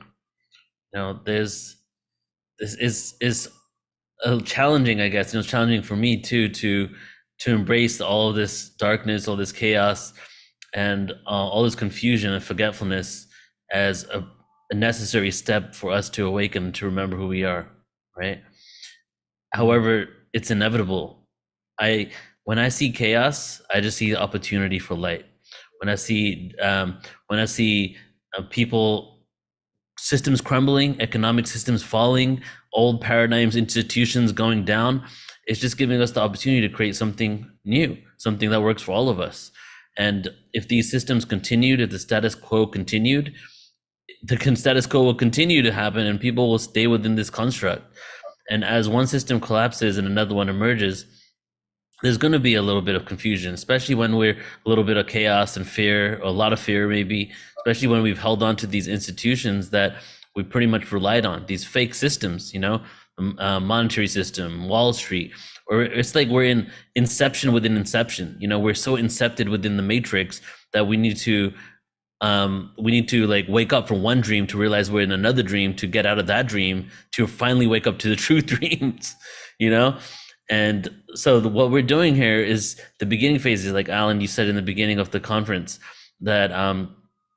This is challenging, I guess. It's challenging for me too, to embrace all of this darkness, all this chaos, and all this confusion and forgetfulness as a necessary step for us to awaken, to remember who we are, right? However, it's inevitable. When I see chaos, I just see the opportunity for light. When I see people, systems crumbling, economic systems falling, old paradigms, institutions going down, it's just giving us the opportunity to create something new, something that works for all of us. And if these systems continued, if the status quo continued, the status quo will continue to happen, and people will stay within this construct. And as one system collapses and another one emerges, there's going to be a little bit of confusion, especially when we're a little bit of chaos and fear, a lot of fear maybe, especially when we've held on to these institutions that we pretty much relied on, these fake systems, monetary system, Wall Street, or it's like we're in inception within inception. We're so incepted within the matrix that we need to like wake up from one dream to realize we're in another dream, to get out of that dream, to finally wake up to the true dreams, And so what we're doing here is the beginning phases, like Alan, you said in the beginning of the conference that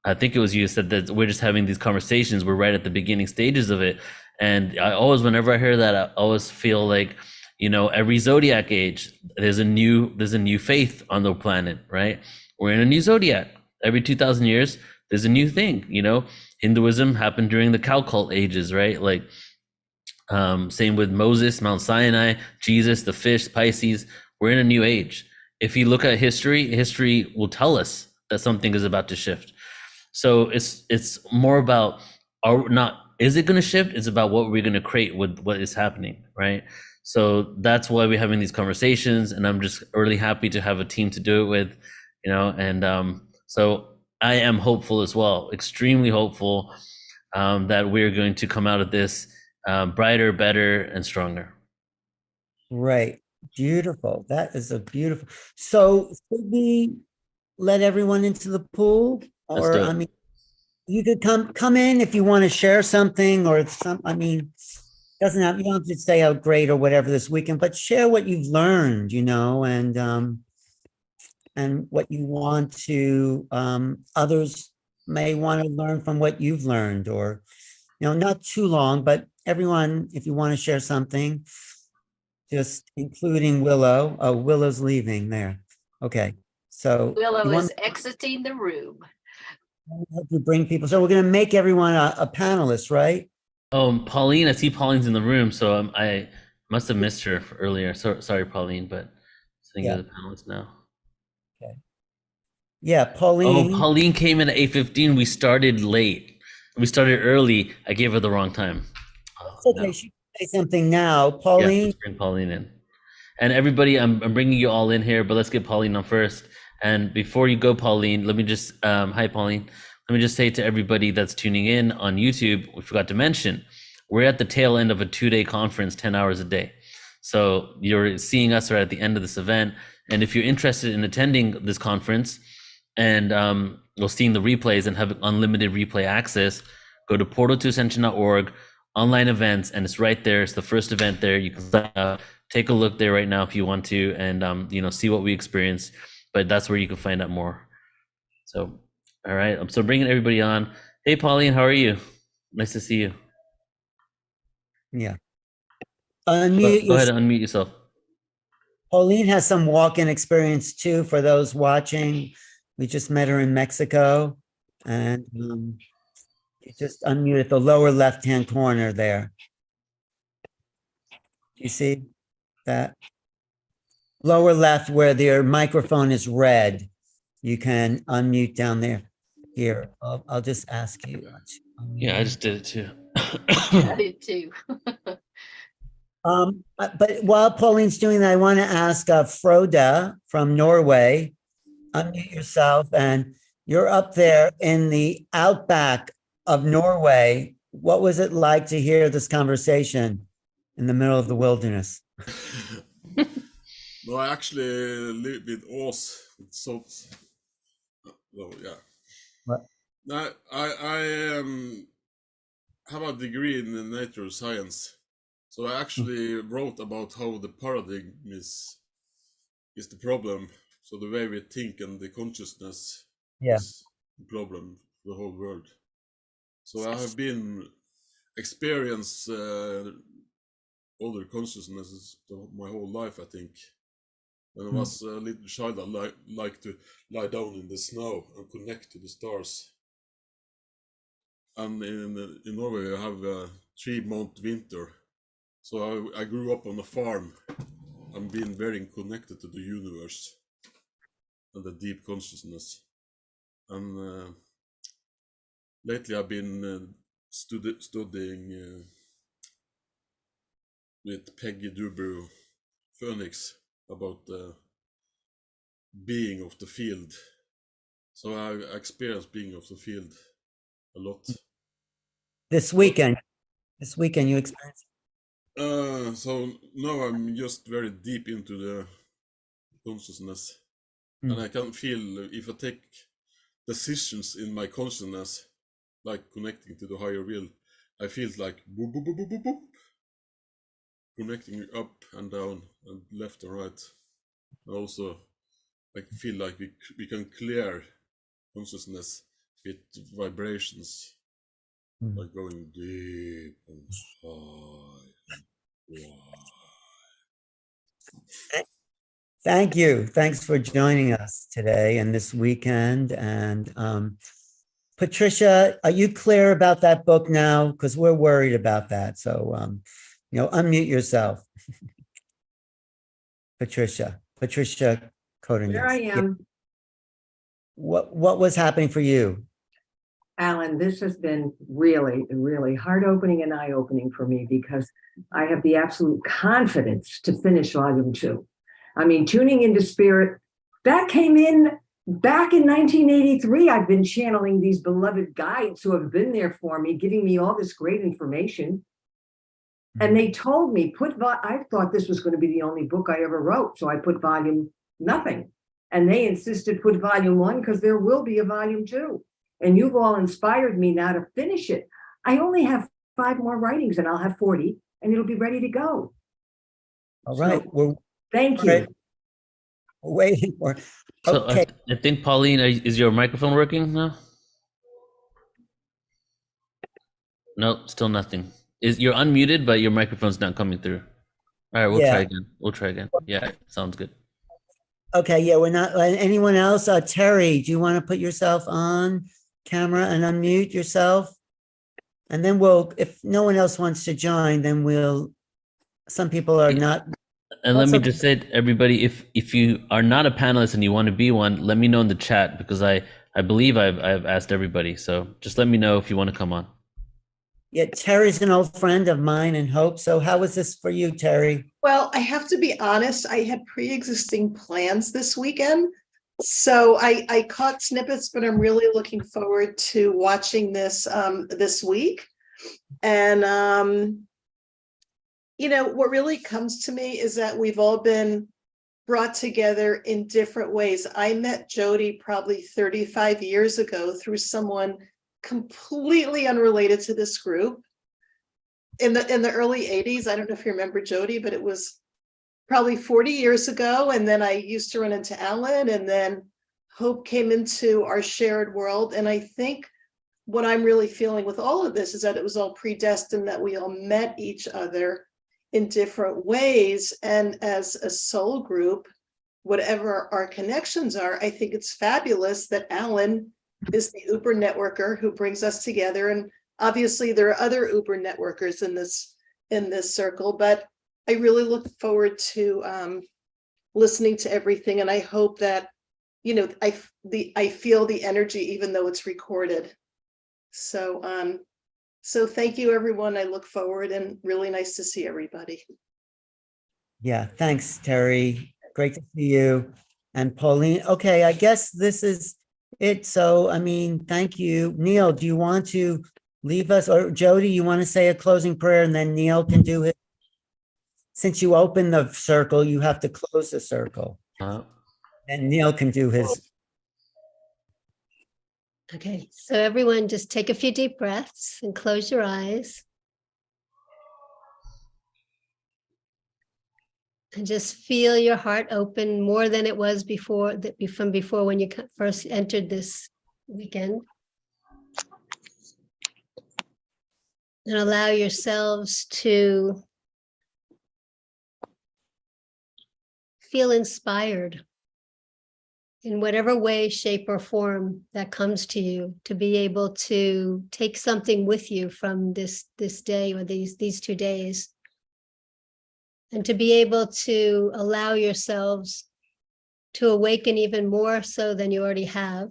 I think it was you said that we're just having these conversations. We're right at the beginning stages of it. And I always, whenever I hear that, I always feel like, every zodiac age, there's a new faith on the planet, right? We're in a new zodiac. Every 2,000 years, there's a new thing, Hinduism happened during the cow cult ages, right? Like, same with Moses, Mount Sinai, Jesus, the fish, Pisces. We're in a new age. If you look at history will tell us that something is about to shift. So it's more about is it going to shift? It's about what we're going to create with what is happening, right? So that's why we're having these conversations, and I'm just really happy to have a team to do it with, and so I am hopeful as well, extremely hopeful, that we're going to come out of this brighter, better, and stronger.
Right. Beautiful. That is a beautiful. So should we let everyone into the pool?
Let's do it.
You could come in if you want to share something or doesn't have, you don't have to say how great or whatever this weekend, but share what you've learned, and what you want to, others may want to learn from what you've learned, or, not too long, but everyone, if you want to share something, just including Willow. Oh, Willow's leaving there. Okay. So
Willow
you want
is exiting the room.
to bring people. So we're going to make everyone a panelist, right?
Oh, Pauline, I see Pauline's in the room, so I must have missed her earlier. So sorry, Pauline, but I think you're the panelist now.
Okay. Yeah, Pauline.
Oh, Pauline came in at 8:15. We started late. We started early. I gave her the wrong time.
It's okay. No. She can say something now. Pauline.
Yeah, let's bring Pauline in. And everybody, I'm bringing you all in here, but let's get Pauline on first. And before you go, Pauline, let me just, hi, Pauline. Let me just say to everybody that's tuning in on YouTube, we forgot to mention, we're at the tail end of a 2-day conference, 10 hours a day. So you're seeing us right at the end of this event. And if you're interested in attending this conference and seeing the replays and have unlimited replay access, go to portal2ascension.org, online events, and it's right there. It's the first event there. You can take a look there right now if you want to, and see what we experienced. But that's where you can find out more. So, all right. I'm so bringing everybody on. Hey, Pauline, how are you? Nice to see you.
Yeah.
Go ahead and unmute yourself.
Pauline has some walk-in experience too. For those watching, we just met her in Mexico, and you just unmute at the lower left-hand corner there. You see that? Lower left where their microphone is red. You can unmute down there. Here, I'll just ask you.
Yeah, I just did it too.
I did too.
But while Pauline's doing that, I want to ask Frode from Norway, unmute yourself, and you're up there in the outback of Norway. What was it like to hear this conversation in the middle of the wilderness?
No, I actually live with Ås. So yeah.
What?
Now, I have a degree in nature science. So I actually wrote about how the paradigm is the problem. So the way we think and the consciousness is the problem for the whole world. So I have been experienced other consciousnesses my whole life, I think. When I was a little child, I liked to lie down in the snow and connect to the stars. And in Norway, we have a 3-month winter. So I grew up on a farm and been very connected to the universe and the deep consciousness. And lately, I've been studying with Peggy Dubrow Phoenix about the being of the field. So I experienced being of the field a lot.
This weekend you experienced.
So now I'm just very deep into the consciousness, and I can feel if I take decisions in my consciousness, like connecting to the higher will, I feel like boop, boop, boop, boop, boop, boop, connecting up and down and left and right. And also, I feel like we can clear consciousness with vibrations, like going deep and high and wide.
Thank you. Thanks for joining us today and this weekend. And Patricia, are you clear about that book now? Because we're worried about that. So, unmute yourself. Patricia Coden.
There I am.
What was happening for you?
Alan, this has been really, really heart-opening and eye-opening for me because I have the absolute confidence to finish volume 2. I mean, tuning into spirit, that came in back in 1983. I've been channeling these beloved guides who have been there for me, giving me all this great information. And they told me, I thought this was going to be the only book I ever wrote. So I put volume nothing. And they insisted put volume 1 because there will be a volume 2. And you've all inspired me now to finish it. I only have 5 more writings and I'll have 40 and it'll be ready to go.
All right.
So, thank you.
We're waiting for.
So
Okay.
I think, Pauline, is your microphone working now? No, still nothing. You're unmuted, but your microphone's not coming through. All right, we'll try again. Yeah, sounds good.
Okay, yeah, we're not, anyone else? Terry, do you want to put yourself on camera and unmute yourself? And then if no one else wants to join, then some people are not.
And let me just say to everybody, if you are not a panelist and you want to be one, let me know in the chat because I believe I've asked everybody. So just let me know if you want to come on.
Yeah, Terry's an old friend of mine and Hope. So how was this for you, Terry?
Well, I have to be honest, I had pre-existing plans this weekend. So I caught snippets, but I'm really looking forward to watching this this week. And what really comes to me is that we've all been brought together in different ways. I met Jody probably 35 years ago through someone completely unrelated to this group in the early 80s. I don't know if you remember Jody, but it was probably 40 years ago. And then I used to run into Alan, and then Hope came into our shared world. And I think what I'm really feeling with all of this is that it was all predestined, that we all met each other in different ways. And as a soul group, whatever our connections are, I think it's fabulous that Alan is the Uber networker who brings us together. And obviously there are other Uber networkers in this circle, but I really look forward to listening to everything. And I hope that, I feel the energy, even though it's recorded. So thank you, everyone. I look forward, and really nice to see everybody.
Yeah, thanks, Terry. Great to see you. And Pauline, okay, I guess this is it. So, thank you. Neil, do you want to leave us, or Jody, you want to say a closing prayer and then Neil can do it? Since you open the circle, you have to close the circle. And Neil can do his.
Okay, so everyone just take a few deep breaths and close your eyes. And just feel your heart open more than it was before, from before when you first entered this weekend. And allow yourselves to feel inspired in whatever way, shape, or form that comes to you, to be able to take something with you from this day or these 2 days. And to be able to allow yourselves to awaken even more so than you already have.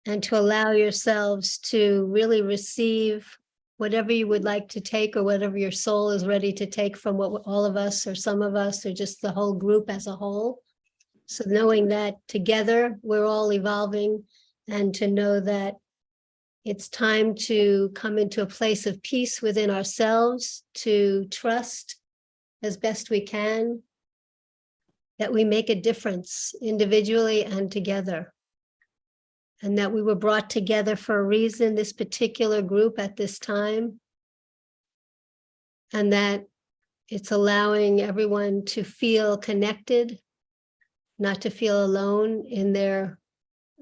And to allow yourselves to really receive whatever you would like to take or whatever your soul is ready to take from what all of us or some of us or just the whole group as a whole. So knowing that together we're all evolving, and to know that it's time to come into a place of peace within ourselves, to trust as best we can that we make a difference individually and together. And that we were brought together for a reason, this particular group at this time. And that it's allowing everyone to feel connected, not to feel alone in their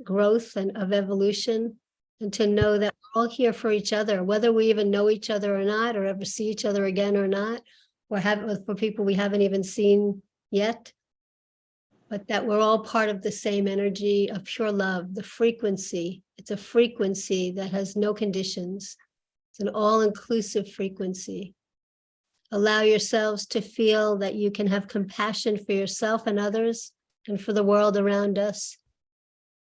growth and of evolution, and to know that we're all here for each other, whether we even know each other or not, or ever see each other again or not, or have for people we haven't even seen yet. But that we're all part of the same energy of pure love, the frequency. It's a frequency that has no conditions. It's an all-inclusive frequency. Allow yourselves to feel that you can have compassion for yourself and others and for the world around us.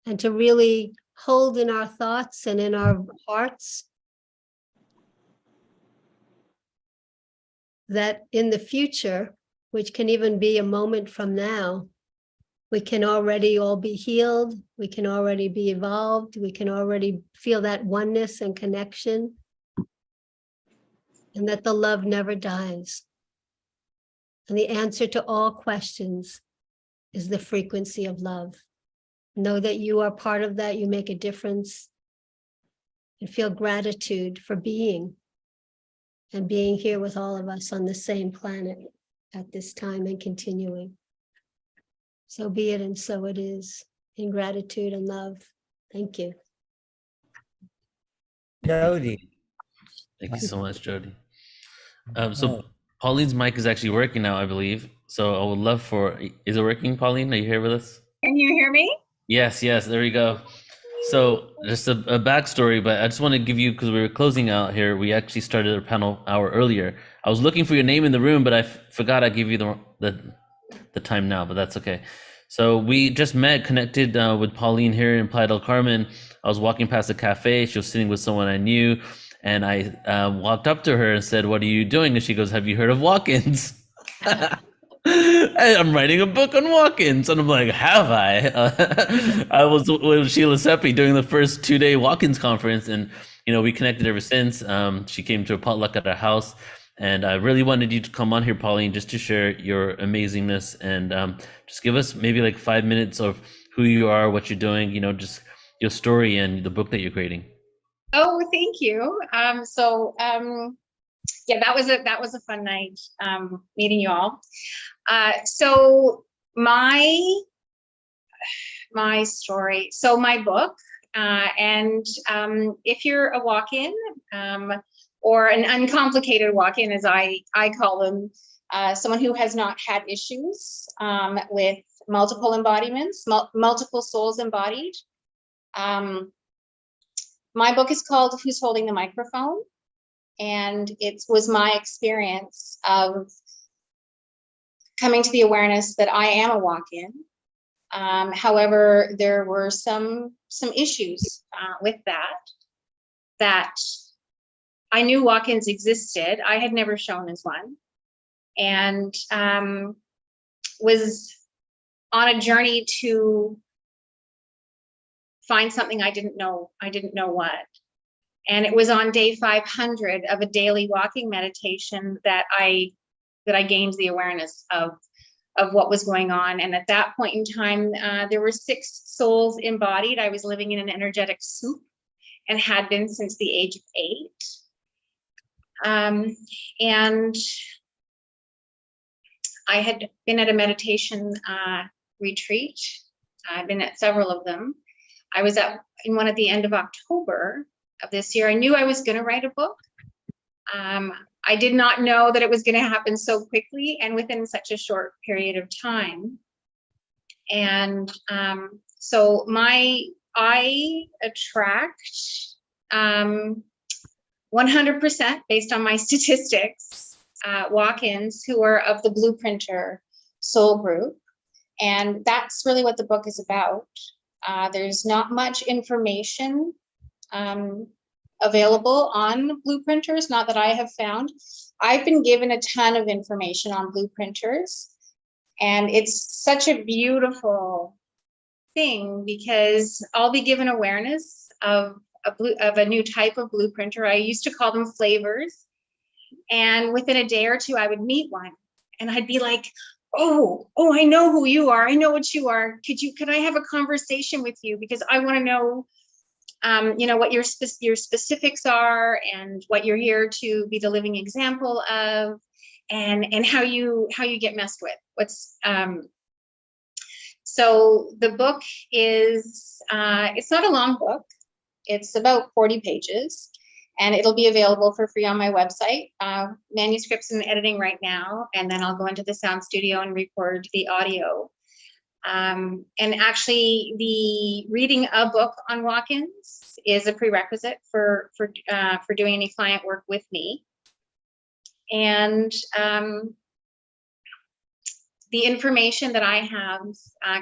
And to really hold in our thoughts and in our hearts that in the future, which can even be a moment from now, we can already all be healed. We can already be evolved. We can already feel that oneness and connection. And that the love never dies. And the answer to all questions is the frequency of love. Know that you are part of that. You make a difference. And feel gratitude for being. And being here with all of us on the same planet at this time and continuing. So be it and so it is, in gratitude and love. Thank you.
Jody.
Thank you so much, Jody. So Pauline's mic is actually working now, I believe. So I would love for, is it working, Pauline? Are you here with us?
Can you hear me?
Yes, there we go. So just a backstory, but I just want to give you, because we were closing out here, we actually started our panel hour earlier. I was looking for your name in the room, but I forgot I give you the time now, but that's okay. So we just connected with Pauline here in Playa del Carmen. I was walking past a cafe. She was sitting with someone I knew, and I walked up to her and said, "What are you doing?" And she goes, "Have you heard of walk-ins?" I'm writing a book on walk-ins, and I'm like, have I? I was with Sheila Seppi doing the first 2-day walk-ins conference, and we connected ever since. She came to a potluck at our house, and I really wanted you to come on here, Pauline, just to share your amazingness and just give us maybe like 5 minutes of who you are, what you're doing, just your story and the book that you're creating.
Oh, thank you. Yeah, that was a fun night meeting you all. So my story, so my book, and if you're a walk-in or an uncomplicated walk-in, as I call them, someone who has not had issues with multiple embodiments, multiple souls embodied. My book is called Who's Holding the Microphone? And it was my experience of coming to the awareness that I am a walk-in. However, there were some issues with that I knew walk-ins existed. I had never shown as one, and was on a journey to find something I didn't know what. And it was on day 500 of a daily walking meditation that I gained the awareness of what was going on. And at that point in time, there were 6 souls embodied. I was living in an energetic soup and had been since the age of 8. And I had been at a meditation retreat. I've been at several of them. I was in one at the end of October of this year. I knew I was going to write a book. I did not know that it was going to happen so quickly and within such a short period of time. And so I attract 100% based on my statistics, walk-ins who are of the Blueprinter soul group. And that's really what the book is about. There's not much information available on blueprinters, not that I have found. I've been given a ton of information on blueprinters, and it's such a beautiful thing because I'll be given awareness of a new type of blueprinter. I used to call them flavors, and within a day or two I would meet one and I'd be like, oh, I know who you are, I know what you are, could I have a conversation with you, because I want to know what your specifics are and what you're here to be the living example of, and how you get messed with. So the book is, it's not a long book. It's about 40 pages, and it'll be available for free on my website. Manuscripts and editing right now, and then I'll go into the sound studio and record the audio. And actually, the reading a book on walk-ins is a prerequisite for doing any client work with me. And the information that I have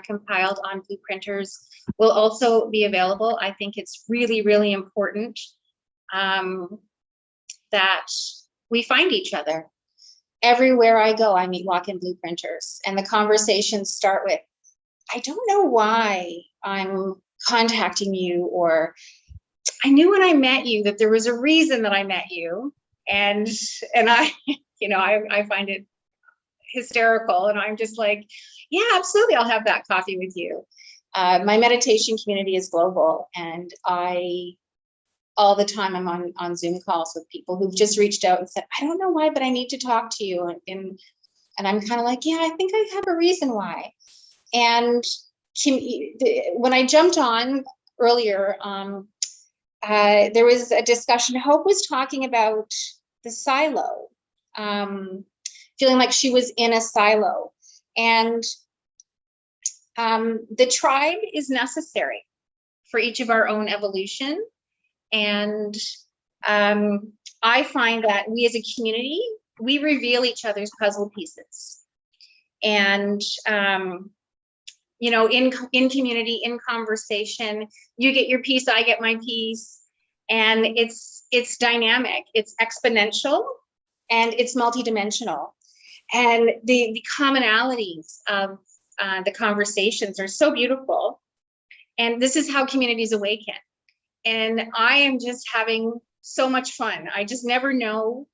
compiled on blueprinters will also be available. I think it's really, really important that we find each other. Everywhere I go, I meet walk-in blueprinters, and the conversations start with, I don't know why I'm contacting you, or I knew when I met you that there was a reason that I met you, and I, I find it hysterical, and I'm just like, yeah, absolutely, I'll have that coffee with you. My meditation community is global, and all the time I'm on Zoom calls with people who've just reached out and said, I don't know why, but I need to talk to you, and I'm kind of like, yeah, I think I have a reason why. And when I jumped on earlier, there was a discussion. Hope was talking about the silo, feeling like she was in a silo. And the tribe is necessary for each of our own evolution. And I find that we as a community, we reveal each other's puzzle pieces. And in community, in conversation, you get your piece, I get my piece, and it's dynamic, it's exponential, and it's multidimensional. And the commonalities of the conversations are so beautiful. And this is how communities awaken. And I am just having so much fun. I just never know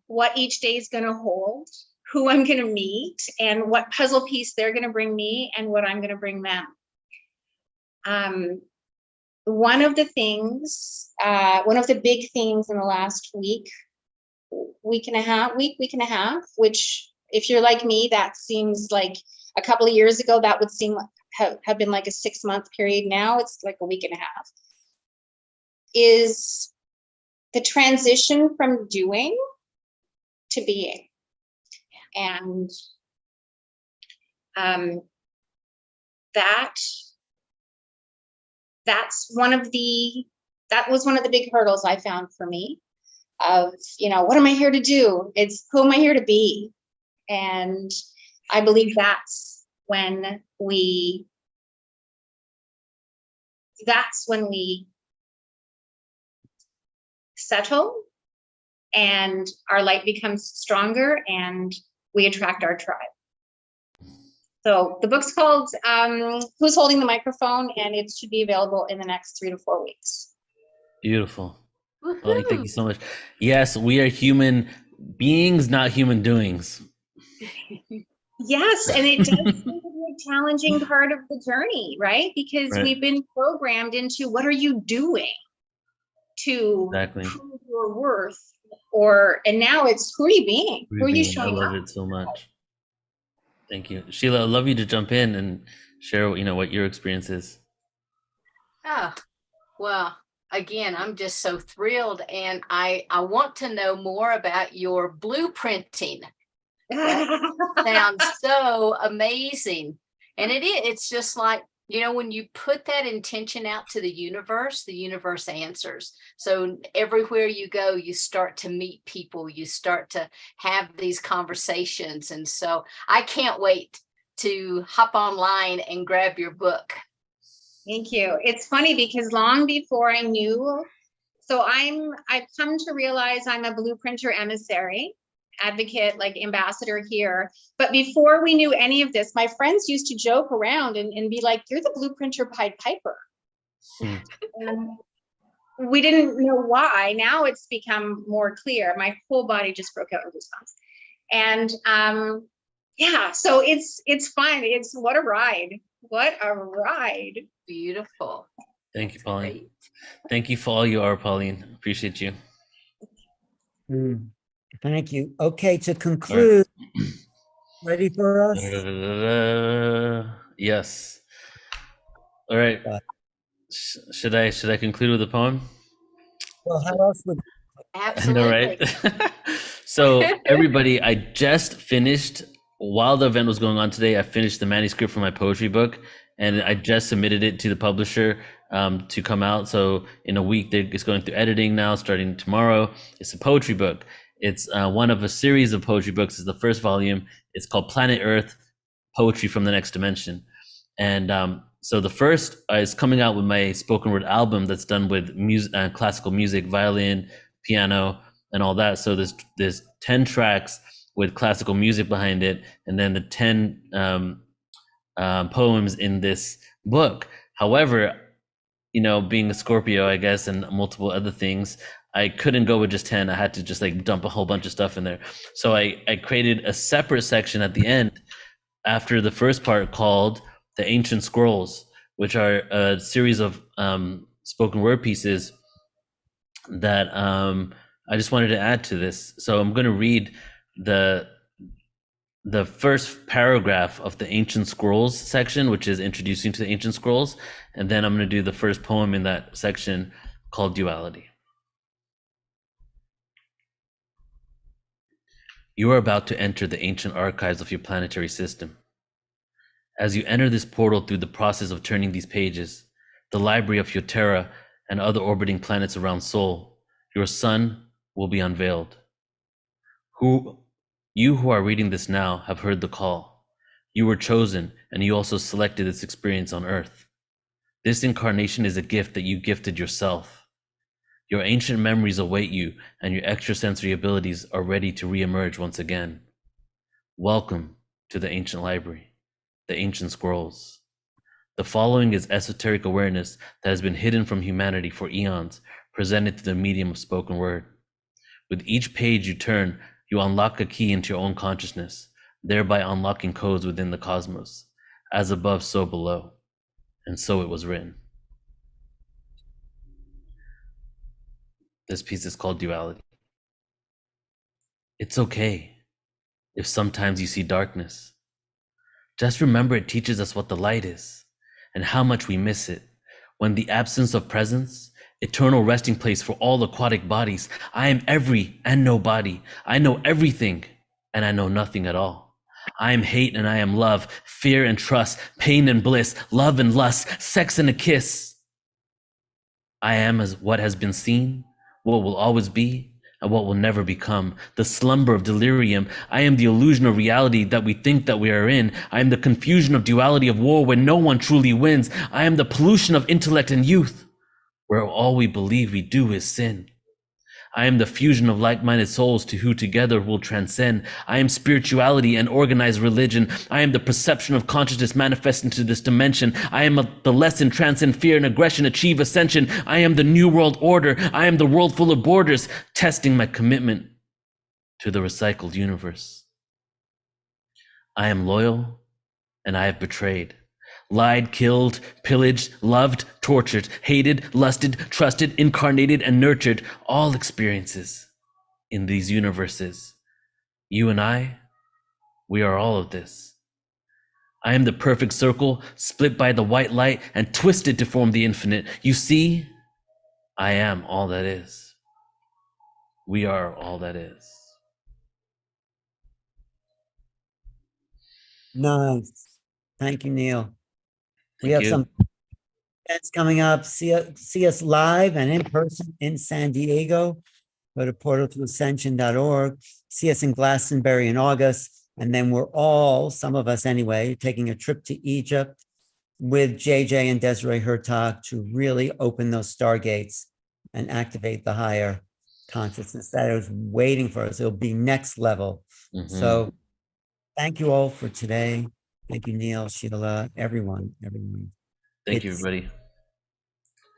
what each day is going to hold, who I'm going to meet, and what puzzle piece they're going to bring me and what I'm going to bring them. One of the big things in the last week and a half, which if you're like me, that seems like a couple of years ago, that would seem have been like a 6-month period. Now it's like a week and a half, is the transition from doing to being. And that was one of the big hurdles I found for me of, what am I here to do? It's who am I here to be? And I believe that's when we settle and our light becomes stronger and we attract our tribe. So the book's called Who's Holding the Microphone, and it should be available in the next 3 to 4 weeks.
Beautiful. Well, thank you so much. Yes, we are human beings, not human doings.
Yes, and it does seem to be a challenging part of the journey, right? Because we've been programmed into what are you doing to prove your worth, and now it's who are you being? Who are you showing up?
I love it so much. Thank you, Sheila. I'd love you to jump in and share, what your experience is.
Oh, well, again, I'm just so thrilled, and I want to know more about your blueprinting. That sounds so amazing. And it's just like, when you put that intention out to the universe answers. So everywhere you go, you start to meet people, you start to have these conversations. And so I can't wait to hop online and grab your book.
Thank you. It's funny because long before I knew So I've come to realize I'm a blueprinter emissary, advocate, like ambassador here. But before we knew any of this, my friends used to joke around and be like, you're the blueprinter Pied Piper. And we didn't know why. Now it's become more clear. My whole body just broke out in goosebumps. And yeah, so it's fun. It's what a ride. What a ride.
Beautiful.
Thank you, Pauline.
Great.
Thank you for all you are, Pauline. Appreciate you.
Thank you. Okay, to conclude, ready for us?
Yes. All right. Should I conclude with a poem?
Well, how else would
I know, right?
Absolutely.
So everybody, I just finished, while the event was going on today, I finished the manuscript for my poetry book, and I just submitted it to the publisher to come out. So in a week, it's going through editing now, starting tomorrow. It's a poetry book. It's one of a series of poetry books. It's the first volume. It's called Planet Earth, Poetry from the Next Dimension. And so the first is coming out with my spoken word album that's done with music, classical music, violin, piano, and all that. So there's 10 tracks with classical music behind it, and then the 10 poems in this book. However, you know, being a Scorpio, I guess, and multiple other things, I couldn't go with just 10. I had to just like dump a whole bunch of stuff in there. So I created a separate section at the end after the first part called The Ancient Scrolls, which are a series of spoken word pieces that I just wanted to add to this. So I'm going to read the first paragraph of the Ancient Scrolls section, which is introducing to the Ancient Scrolls, and then I'm going to do the first poem in that section called Duality. You are about to enter the ancient archives of your planetary system. As you enter this portal through the process of turning these pages, the library of your Terra and other orbiting planets around Sol, your sun will be unveiled. You who are reading this now have heard the call. You were chosen, and you also selected this experience on Earth. This incarnation is a gift that you gifted yourself. Your ancient memories await you, and your extrasensory abilities are ready to reemerge once again. Welcome to the ancient library, the ancient scrolls. The following is esoteric awareness that has been hidden from humanity for eons, presented through the medium of spoken word. With each page you turn, you unlock a key into your own consciousness, thereby unlocking codes within the cosmos. As above, so below. And so it was written. This piece is called Duality. It's okay if sometimes you see darkness. Just remember it teaches us what the light is and how much we miss it. When the absence of presence, eternal resting place for all aquatic bodies, I am every and no body. I know everything and I know nothing at all. I am hate and I am love, fear and trust, pain and bliss, love and lust, sex and a kiss. I am as what has been seen, what will always be, and what will never become. The slumber of delirium. I am the illusion of reality that we think that we are in. I am the confusion of duality of war where no one truly wins. I am the pollution of intellect and youth, where all we believe we do is sin. I am the fusion of like-minded souls to who together will transcend. I am spirituality and organized religion. I am the perception of consciousness manifest into this dimension. I am the lesson, transcend fear and aggression, achieve ascension. I am the new world order. I am the world full of borders, testing my commitment to the recycled universe. I am loyal and I have betrayed. Lied, killed, pillaged, loved, tortured, hated, lusted, trusted, incarnated, and nurtured, all experiences in these universes. You and I, we are all of this. I am the perfect circle, split by the white light and twisted to form the infinite. You see, I am all that is. We are all that is.
Nice. Thank you, Neil. We
Thank
have
you.
some events coming up. See us live and in person in San Diego. Go to portaltoascension.org. See us in Glastonbury in August. And then we're all, some of us anyway, taking a trip to Egypt with JJ and Desiree Hurtak to really open those stargates and activate the higher consciousness that is waiting for us. It'll be next level.
Mhm.
So thank you all for today. Thank you, Neil, Sheila, everyone.
Thank you,
It's-
everybody.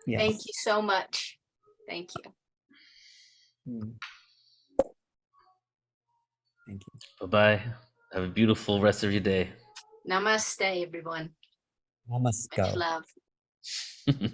Yes.
Thank you so much. Thank you.
Thank you.
Bye-bye. Have a beautiful rest of your day.
Namaste, everyone.
I must
Much
go.
love.